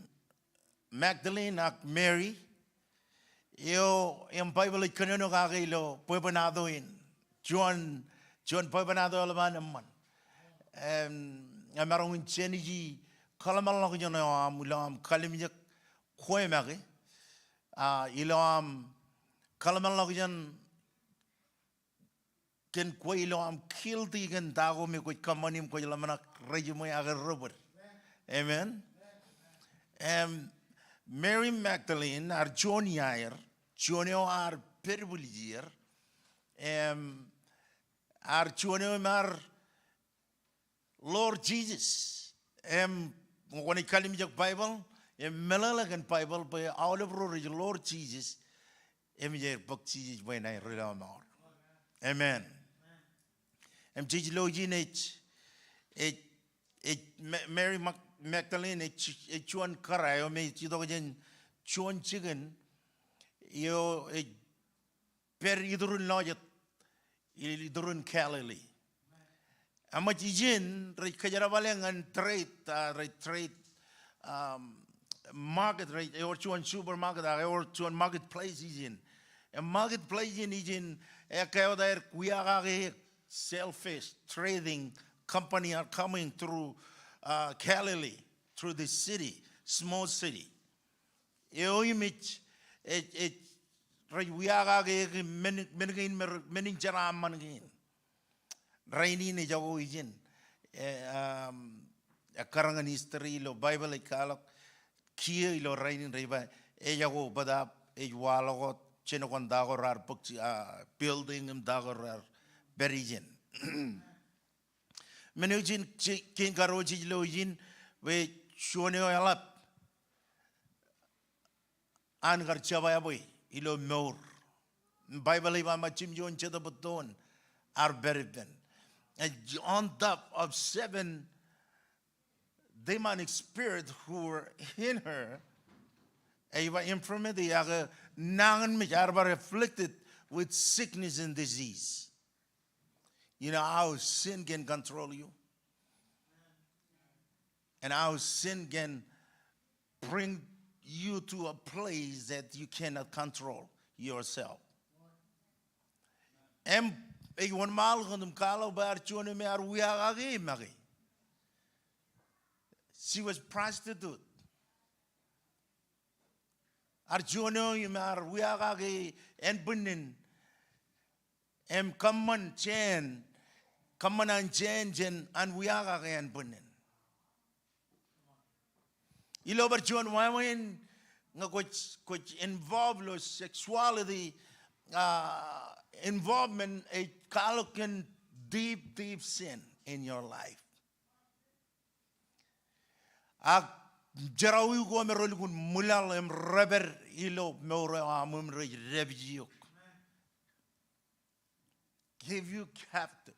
Magdalene ak Mary. Yo Bible kanuno kakilo puebanado in John puebanado alaman naman. Amarong cheniji kalamalong ko jono amulam kalimjak kuemagi. Ilo kalamalong ko jan ken koi ilo kilti ken tago me koi kamanim koi lamanak rejumo agar rubber. Amen. Mary Magdalene ar John Yair, Johnio ar perbulier, ar Johnio mar Lord Jesus. When I call him Bible, Melalagan Bible by all of Lord Jesus, book Jesus when I read out more. Amen. Jesus Login Mary Magdalene chuan karayo me chidogen chuan chicken yo per idurun loyat idurun Galilee. Amachijin kajara balengan trade market or chuan supermarket or chuan marketplace in a marketplace in kayo there kuyaga selfish trading company are coming through Galilee, through the city, small city. Image we are many jaram managin. Rainy ni jago ijin. A karangan history lo Bible ikalok kia ilo rainy riba ejago bada ejwalago chinokon dagorar building dagorar berijin. Menujin king karoji lojin we shoneo alap an garchabaya boy ilo more Bible iba machim jon cheda buton are beriben and on top of 7 demonic spirit who were in her, eva infirmity, nangan mich are afflicted with sickness and disease. You know how sin can control you, and how sin can bring you to a place that you cannot control yourself. Em one mal gandum kalo bar chone me ar wiagagi magi. She was prostitute. Ar chone you mar wiagagi en bunin. Em common chen, common an chen chen an wiagagi en bunin. Ilo bar chone wawen nga coach involved with sexuality. Involvement a kalokan deep sin in your life. Jarawi go merolgun mulal em reber ilo more amum revijuk. Give you captive.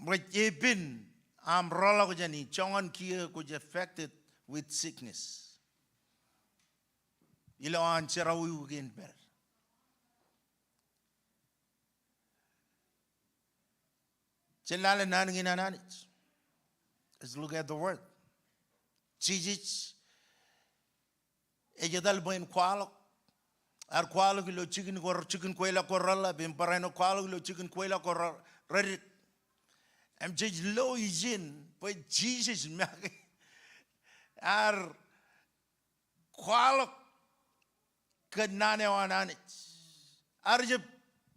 But yebin am rola jani chongan kia could affected with sickness. Ilo an jarawi again better. Let's look at the word. Jesus, ejadal boin kwalok, ar kwalok lo chicken kwela korala, bimparano kwalok lo chicken kwela korala, ready. I'm just low izin, but Jesus magi ar kwalok kadnane wananich, ar je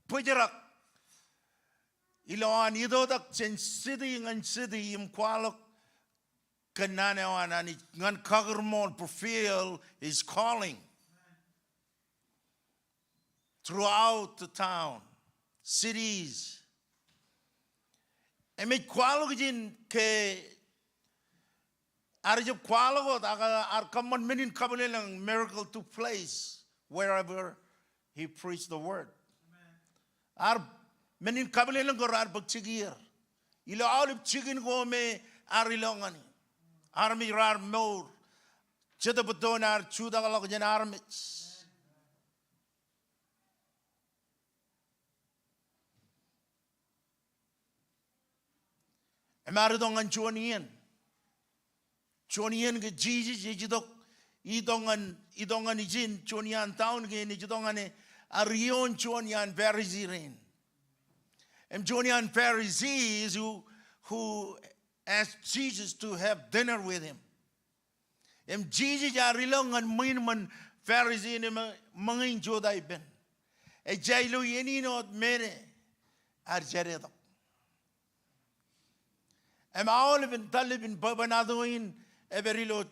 pujerak. Iloan idodak chen city ngan city im kwalok kanane wanani ngan kagermol profile is calling throughout the town, cities. Eme kwalok jin ke arjab kwalok ar common minin kabilang miracle took place wherever he preached the word. Ar menin kabile lang gorar bagchigir. Ilo alip chigin go me arilongani. Army rar more. Cheta butonar chuda galok jan armits. Emaridongan chuanian. Chuanian ke Jesus yidok idongan ijin chuanian town ke nijidongane arion chuanian verizirin. And Jonian Pharisees who asked Jesus to have dinner with him. And Jesus arilong an minman Pharisee ni mangin joday ben. E jailu yeni not mere arjaredo. Am all of in talibin babanadoin everilo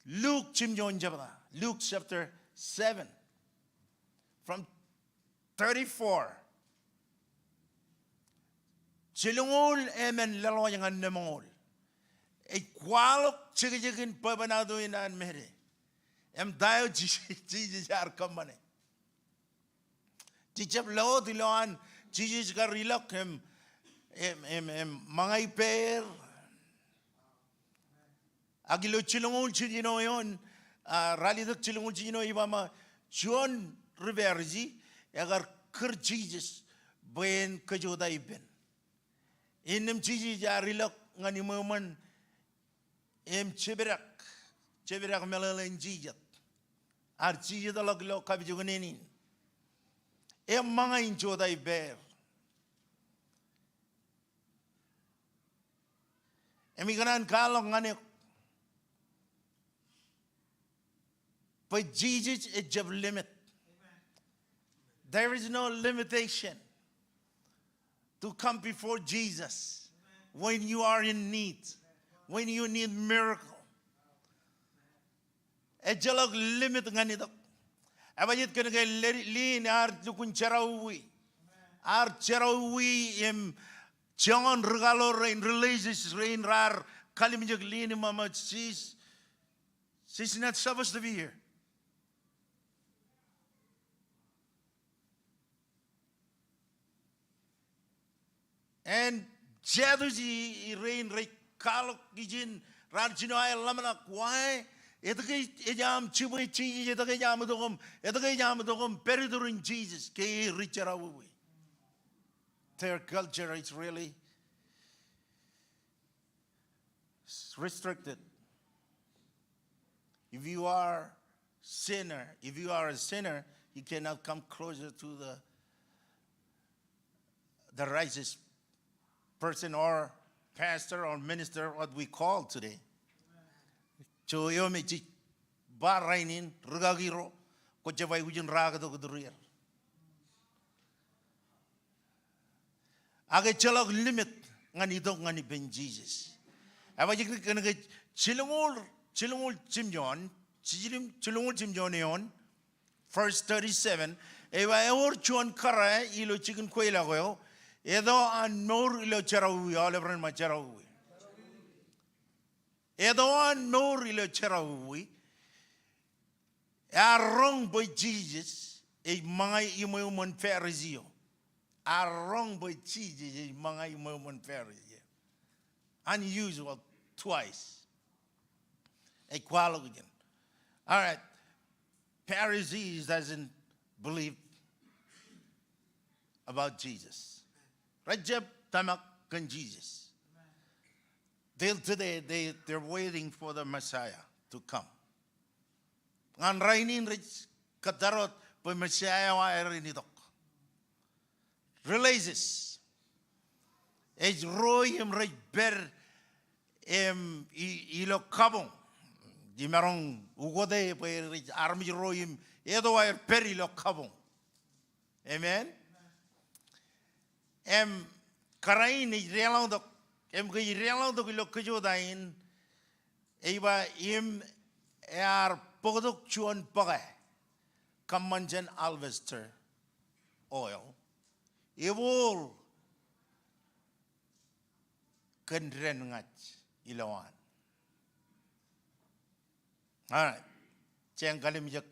Luke chimjon jabda. Luke chapter 7 from 34. Chilungol emen lalo yang anemol. E kwalok chigigin pabanado in an mere. Em dayo Jesus ar kamane. Tichap lo diloan Jesus garilok em mangay per. Agilo chilungol chino yon rally the chilungol chino ibama John Riverzi agar ker Jesus ben kajoda iben. Inim Jesus jarilok ngani momen em cheberak melalen Jesus ar Jesus dalog lo kabijuganenin em mga injoda iber em iganan kalong ngani but Jesus is of limit. There is no limitation to come before Jesus when you are in need, when you need miracle. E jalog limit ganito. Abayit ka nagay lin ar lukun charawi. Ar charawi im chongon regalo rain releases rain rar kalimjag lin mama she's not supposed to be here. And Jaduji rain rate kalok gijin ranchino ay lamana why etake ejam chibu chi etake jam dogum peridurin Jesus ke richarawi. Their culture is really restricted. If you are a sinner, you cannot come closer to the righteous person or pastor or minister, what we call today. Choyomi chi barainin rugagiro kochavai ujin ragado gudrir. Age chalog limit ngani dog ngani ben Jesus. Aba jikni kanage chilungul chimjon chilungul chimjoneon verse 37 eba eor chuan kara ilo chicken kwela goyo edo an nor ilo charawi olebran ma charawi edo an nor ilo charawi are wrong by Jesus e mga imon Pharisee are wrong by Jesus e mga imon Pharisee unusual twice. Equality again. All right. Pharisees doesn't believe about Jesus. Rajab tamak kan Jesus. Today they're waiting for the Messiah to come. Ngan rainin rich katarot pa Messiah wa erinitok. Realizes. Ej royim rich ber ilo kabong. Di merong ugode pa army royim edo wa peri lo kabong. Amen. Karain ni relang dok ke relang dok lo kujodain eba pogdok chuan paga kamanjan alvester oil evol kendren ngat ilawan. All right. Cheng kalim jak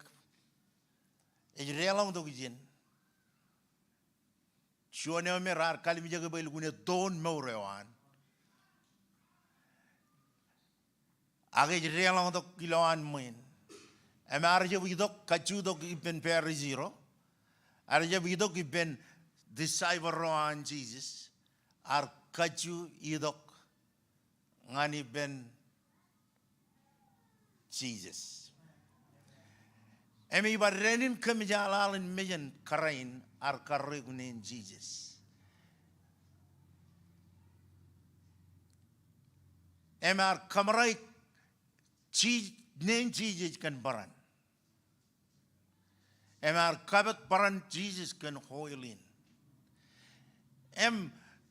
relang dok jin chuane me rar kalim jak bel gune don maurewan age relang dok kiloan min amarje widok kachu dok iben per zero arje widok iben disciple roan Jesus ar kachu idok ngani ben Jesus. Emi barenin kemijalal in million karain ar karigunin Jesus. Emar kamarai chi nen Jesus kan baran. Emar kabat baran Jesus kan hoilin.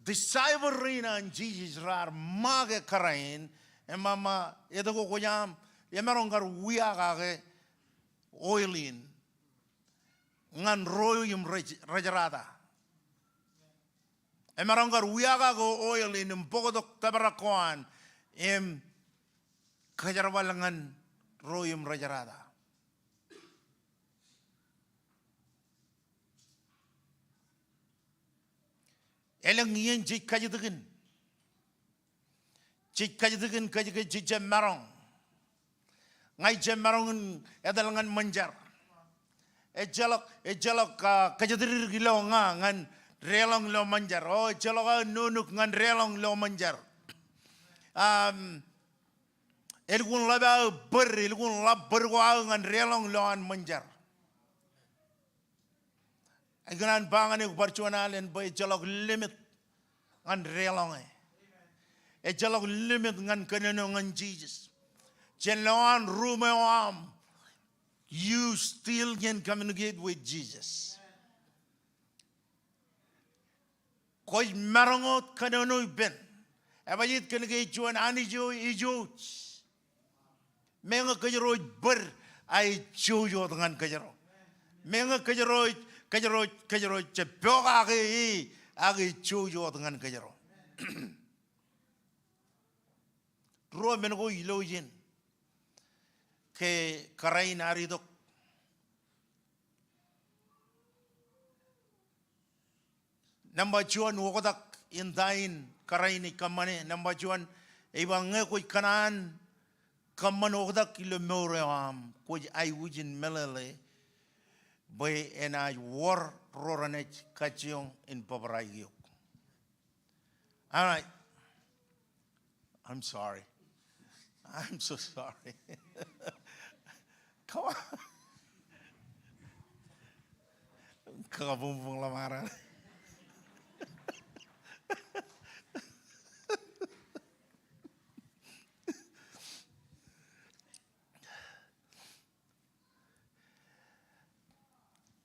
Disciple rina Jesus rar mage karain emama edago koyam emarong gar wiagage oilin ngan royum rajarada emarong gar wiagage oilin pogodok tabarakoan kajarwalangan royum rajarada elang yen jik kajidigin kajik jik marong ngai jemarong edalangan manjar ejalok kajadir gilo ngan relong lo manjar jalok nunuk ngan relong lo manjar elgun laba elgun lab ngan relong lo an manjar aganan bangan ek barchuanal en boy jalok limit ngan relong jalok limit ngan kaneno ngan Jesus Jelan rumewam, you still can communicate with Jesus. Koi marangot kanono ben, abayit kanagay chuan anijo ijo. Menga kajero ber ay chujo dengan kajero. Menga kajero cepok agi chujo dengan kajero. Ro mengo ilojin. Ke karain aridok namba chuan wokodak in dain karaini kamane number 1 ibang ko kanan kamano da kilo moram ko ai wujin melele boy and I war roranet kachong in pabarayok. All right. I'm sorry. I'm so sorry. Come on. Kabumbong lamaran.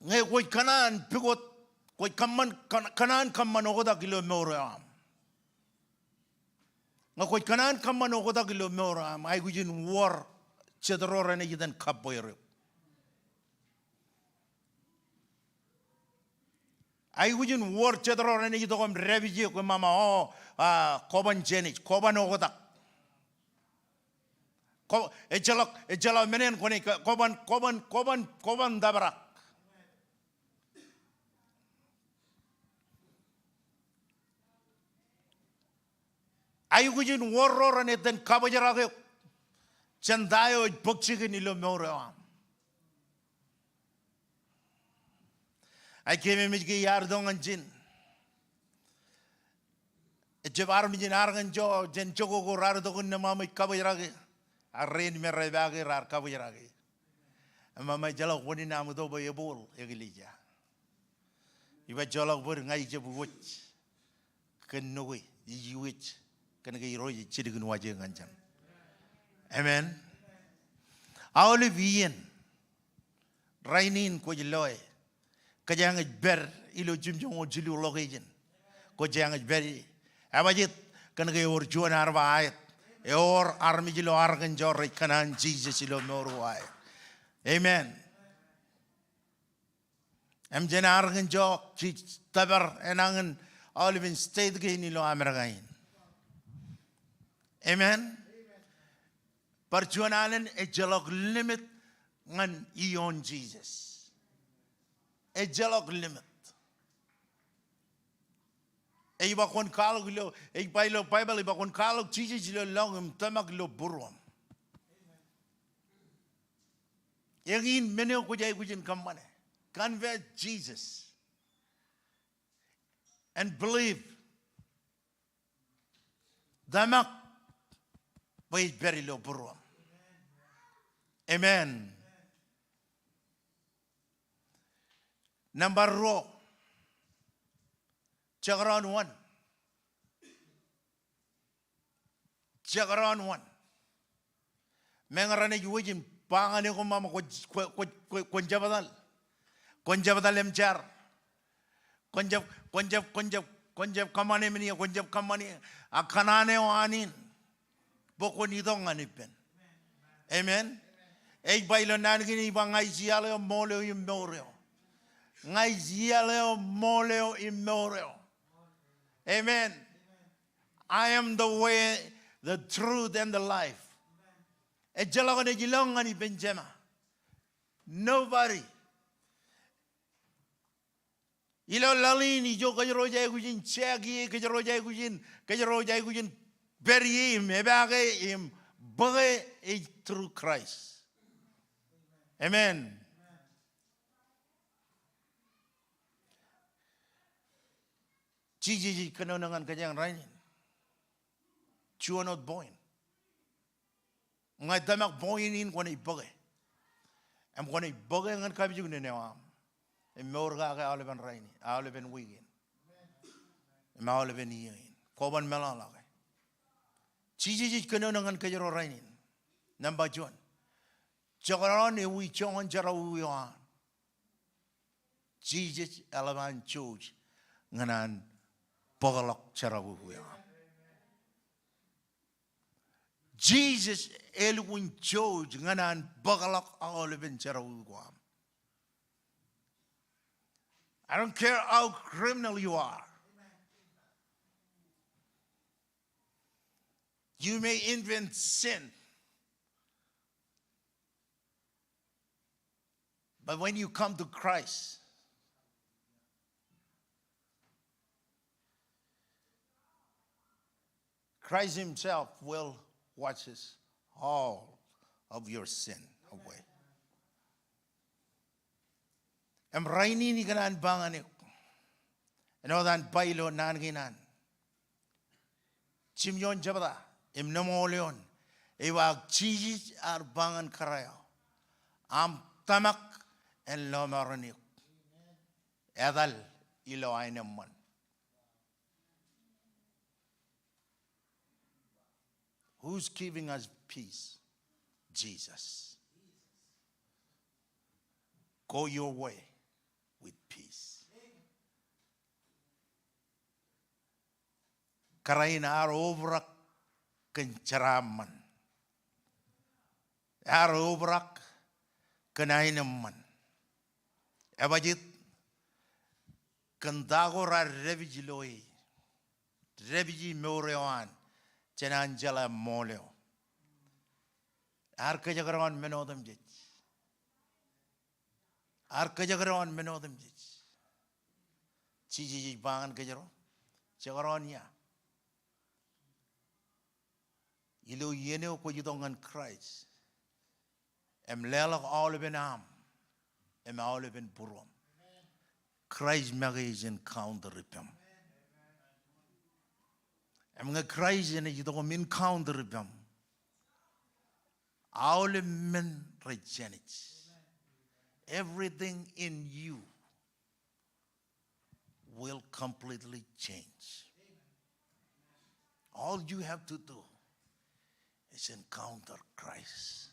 Ngay koy kanan pigot koy kanan kaman ako da kilo moram. Nga koy kanan kaman ako da kilo moram ay gujin war chedrora na yidan kapoyro. Ay gujin war chedrora na yidom reviji ko mama koban jenich koban ako da. Echalak menen kone koban dabrak. Ayugujin warro ne den kabajarage chandayo bokchige nilo mora ay keme mijge yar dongan jin jebar mijin argan jo jen jogo go rar dogun ne mama kabajarage arren merre bage rar kabajarage mama jalo woni namu do boye bol egilija iba jalo bur ngai je buwot ken nowe yiwit kan ga yiro yi cidigin waje nganjan amen awli bien rainin ko jiloy ka jang ber ilo jumjong o jilu logejen ko jang ber abajit kan ga yor juan arba ayat yor armi jilo argan jor kanan jesus ilo norway amen am jena argan jo ci tabar enangen awli state ge ni lo amerikain. Amen. Perjuangan ejalok limit ngan ion Jesus. Ejalok limit. Iba kon kalog lo, bailo Bible iba kon kalog Jesus lo long tamak lo burom. Yagin menyo ko jay kujin kamane. Convert Jesus and believe. Damak wait very low buruam. Amen. Number row. Chagaran 1. Chagaran 1. Mengarane yuwajin pangane ko mama konjabadal. Konjabadal emchar. Konjab kamane meni konjab kamane akanane wanin. Boko ni dong anipen. Amen. Ek bailo nan gini ba ngai ziale moleo imoreo. Ngai ziale moleo imoreo. Amen. I am the way, the truth, and the life. E jalago ne jilong ani benjema. Nobody. Ilo lalini jo kajro jay kujin chagi kajro jay kujin bury him, bury him, bury it through Christ. Amen. Gigi kanonangan kanyang rainin. Chuo not boin. Ngai tamak boinin kung ibagay. Am kung ibagay ngan kabijug ninewam. Imorga ka olivan rainin, olivan wigin. Olivan yin. Koban melalakay. Gigi kanonangan kajaro rainin. Number 1. Chakaran e wi chongan jara uyan. Jesus alaman choose nganan pagalak jara uyan. Jesus elwin choose nganan pagalak olivan jara uyan. I don't care how criminal you are. You may invent sin. But when you come to Christ, Christ himself will wash all of your sin away. Em raini ni kanan bangan ik. Eno dan bailo nan ginan. Chimyon jabada. Em namoleon. Iwag chiji ar bangan karayo. Am tamak en lomaranik. Edal ilo ay naman. Who's giving us peace? Jesus. Go your way with peace. Karain ar overak kenceraman. Ar overak kenainaman. Ebajit kendago ra reviji loi. Reviji morewan. Chenanjala moleo. Arka jagaran menodam jij. Arka jagaran menodam jij. Chiji bangan kajaro. Jagaran ya. Ilo yeneo ko yidongan Christ. Em lelak oliven am. Em oliven burom. Christ magis encounter ripem. Em nga Christ ene yidongan min encounter ripem. Oliven regenerate. Everything in you will completely change. All you have to do is encounter Christ.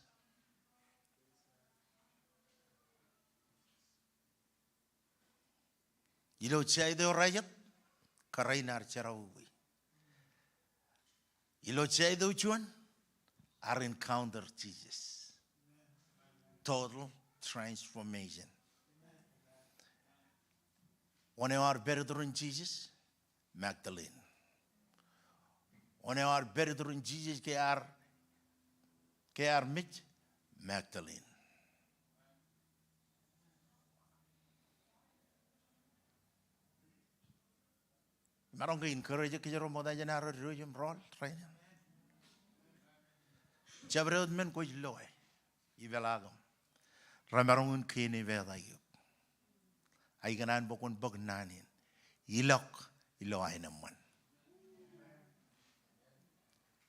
Ilo chay do rayat karainar charawi. Ilo chay do chuan are encounter Jesus. Total transformation. One of our better than Jesus, Magdalene. One of our better than Jesus, ke are Mitch, Magdalene. Marong ke encourage ke jero moda jana ro jom rol train. Jabrod men ko loe. Ivelagam. Ramarong ke ni velayo. Ay ganan bokon bagnanin. Ilok ilo ay naman.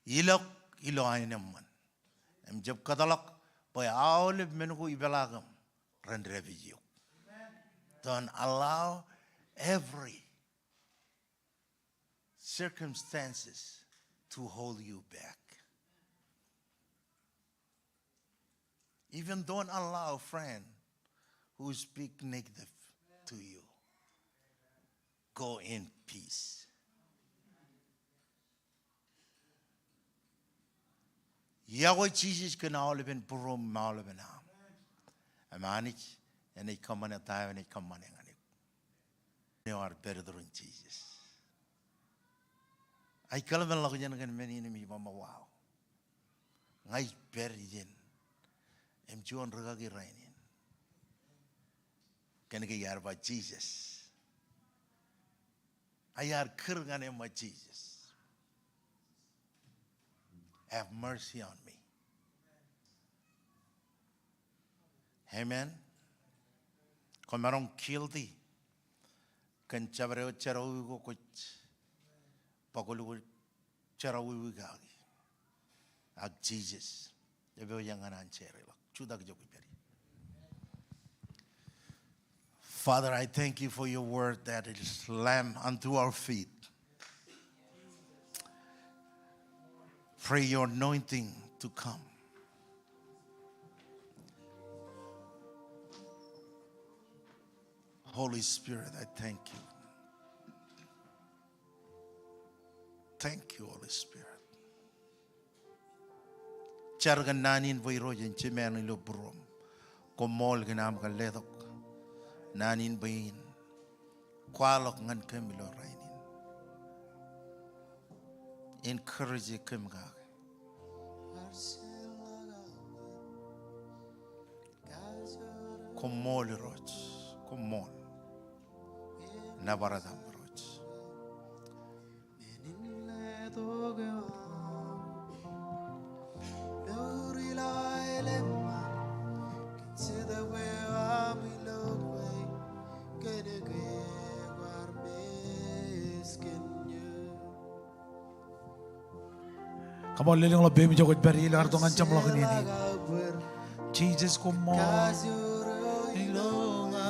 Ilok ilo ay naman. Em jab kadalak boy awlib men ko ivelagam. Ran review. Don't allow every circumstances to hold you back. Even don't allow a friend who speak negative to you. Go in peace. Yahweh Jesus can all even purum all even am. Amanich and they come on a time and they come on it. They are better than Jesus. I call them like many enemy mama wow. I buried in. Em John Ragagi Rainin. Can get yar by Jesus. I are Kurgan my Jesus. Have mercy on me. Amen. Come around kill thee. Can chavre charo go coach. Pagulu charawi gagi. Ag Jesus. Ebe yang anan chere lak. Chudak jogi peri. Father, I thank you for your word that is lamp unto our feet. Pray your anointing to come. Holy Spirit, I thank you. Thank you, Holy Spirit. Chargan nanin vayrojen chimen lo brum. Komol ganam kaledok. Nanin bayin. Kwalok ngan kemilo rainin. Encourage kemgag. Komol roch. Komol. Nabaradam roch. Come on, liling lo baby jokot beri lar dongan jam lo kini ni. Jesus come on. Ilonga.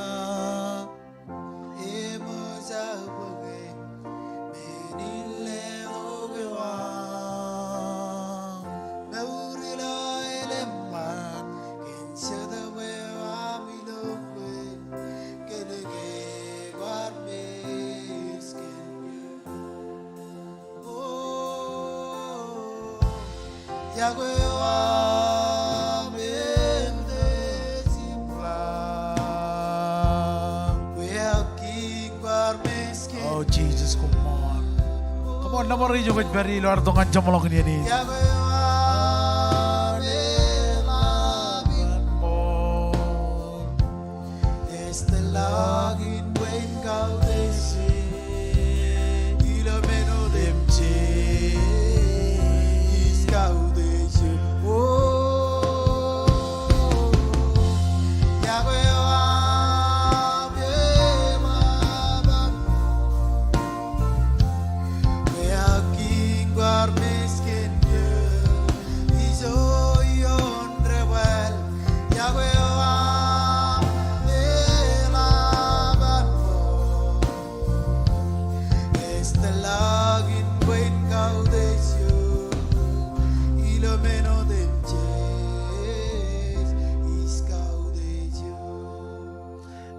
Oh Jesus, come on. Come on, nama rin jokot beri lar dongan jam lo kini ni.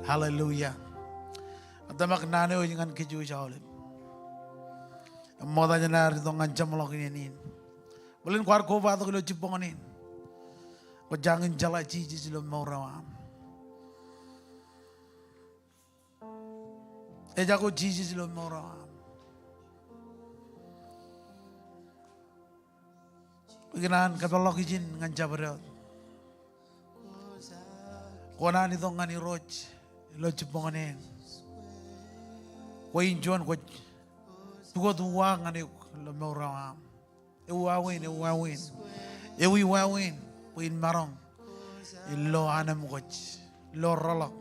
Hallelujah. Adamak nane o jingan kiju jaulim. Moda jana ridong ngancam lo kini ni. Boleh kuar ko ba to kilo cipong ni. Ko jangan jala cici silo mau rawam. Jago cici silo mau rawam. Kenan kapal kijin ngancam berat. Kona ni dong ngani roj. Lo ciponganen, ko injuan ko tugo tuwa ngani lo mawram, ewawin, ko in marong, ilo anam ko, lo rolak,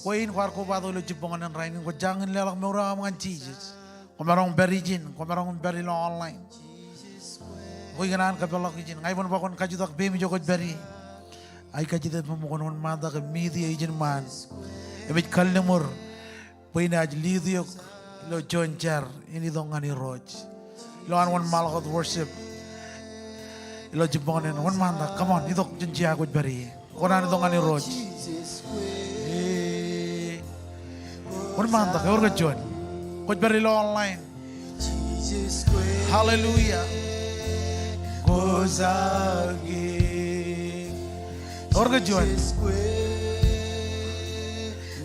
ko in kwar ko bado lo ciponganen rainin ko jangan lelak mawram ngan Jesus, ko marong berijin, ko marong beri lo online, ko inganan kapalak kijin, ngai pun bakon kajutak bemi jokot beri. Ay kajida pemukon mata ke media agent man, ebit kallemur, puina aj lidiok lo joncar ini dongani roj, lo an one malakot worship, lo jibongan one manda, come on, itu janji aku beri, konan dongani roj, one manda, kau kerjain, kau beri lo online, hallelujah, kozagi. Orga Juan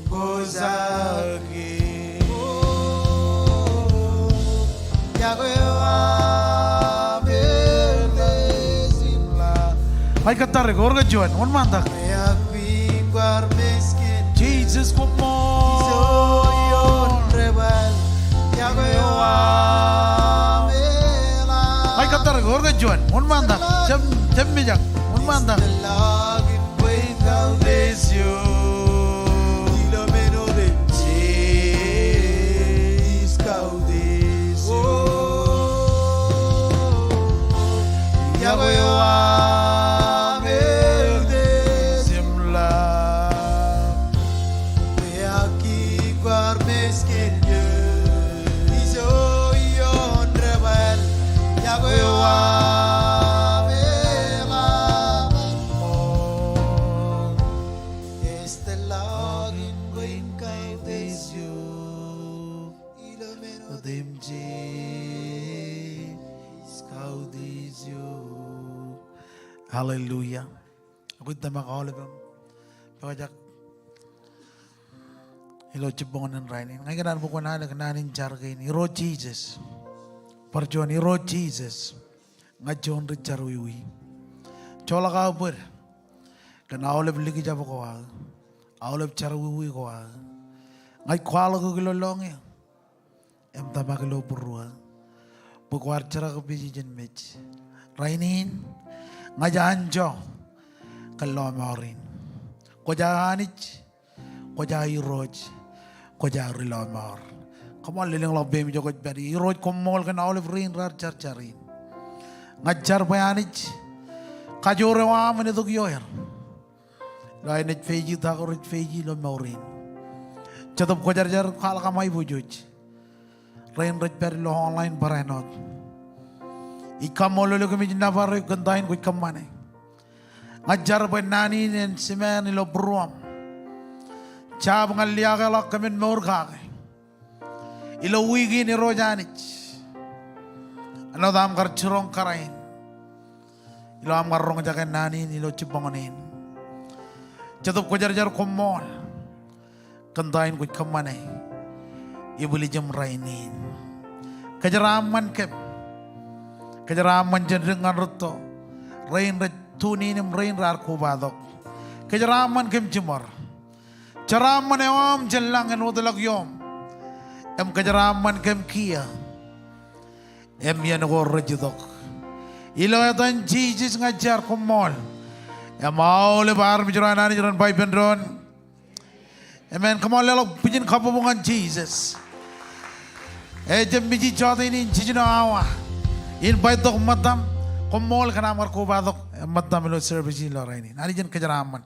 Gozagi Ay katar ko orga Juan one mantak Jesus come on Ay katar ko orga Juan one mantak jam bijak one mantak Gaudesio, Dilo meno de Jesus, Gaudesio, Yahweh amel de simla, ve aquí guarmes que yo yon rebel, Yahweh Hallelujah. Aku tambah kau lebih. Pajak. Ilo cipongan rainin. Ngai kenan bukan ada kenanin car ini. Ro Jesus. Perjuan ro Jesus. Ngajon ricar wiwi. Cola kau ber. Kena oleh beli kerja kau. Oleh car wiwi kau. Ngai kuala kau kilo long ya. Em tambah kilo berua. Bukuar cara kau biji jen match. Rainin. Ngajanjo kalau marin, ko jahanich, ko jahi roj, ko jahri lamar. Kamu liling lo bemi jokot beri roj komol kan olive rain rar carin. ngajar bayanij kajore wa mene dog yoer lai net feji ta ko rit feji lo maurin jadab ko jar khal kamai bujuj rain rit per lo online baranot ikamolo lo kemi jinda bare gandain ko kamane ngajar banani nen semen lo bruam chab ngalia gala kemen maur kage ilo wigi ni rojanich ano dam kar churong karain ilo am garong jagan nani ilo cipongonin jatuh ko jar komol kandain ko kamane ibuli jam rainin kajaraman jendengan ruto rain tunim rain rar ko badok kajaraman kem cimar Caraman em jelangan udalag yom. Em kajaraman kem kia. Em yan ko rejidok. Ilo etan Jesus ngajar kumol. Em mau lebar bicara ni jalan bai pendron. Amen. Kumol lelok pijin kapubungan Jesus. Jem biji jota ini jijina awa. In bai tok matam kumol kana mar ko badok matam lo service ilo raini. Nari jen kajaraman.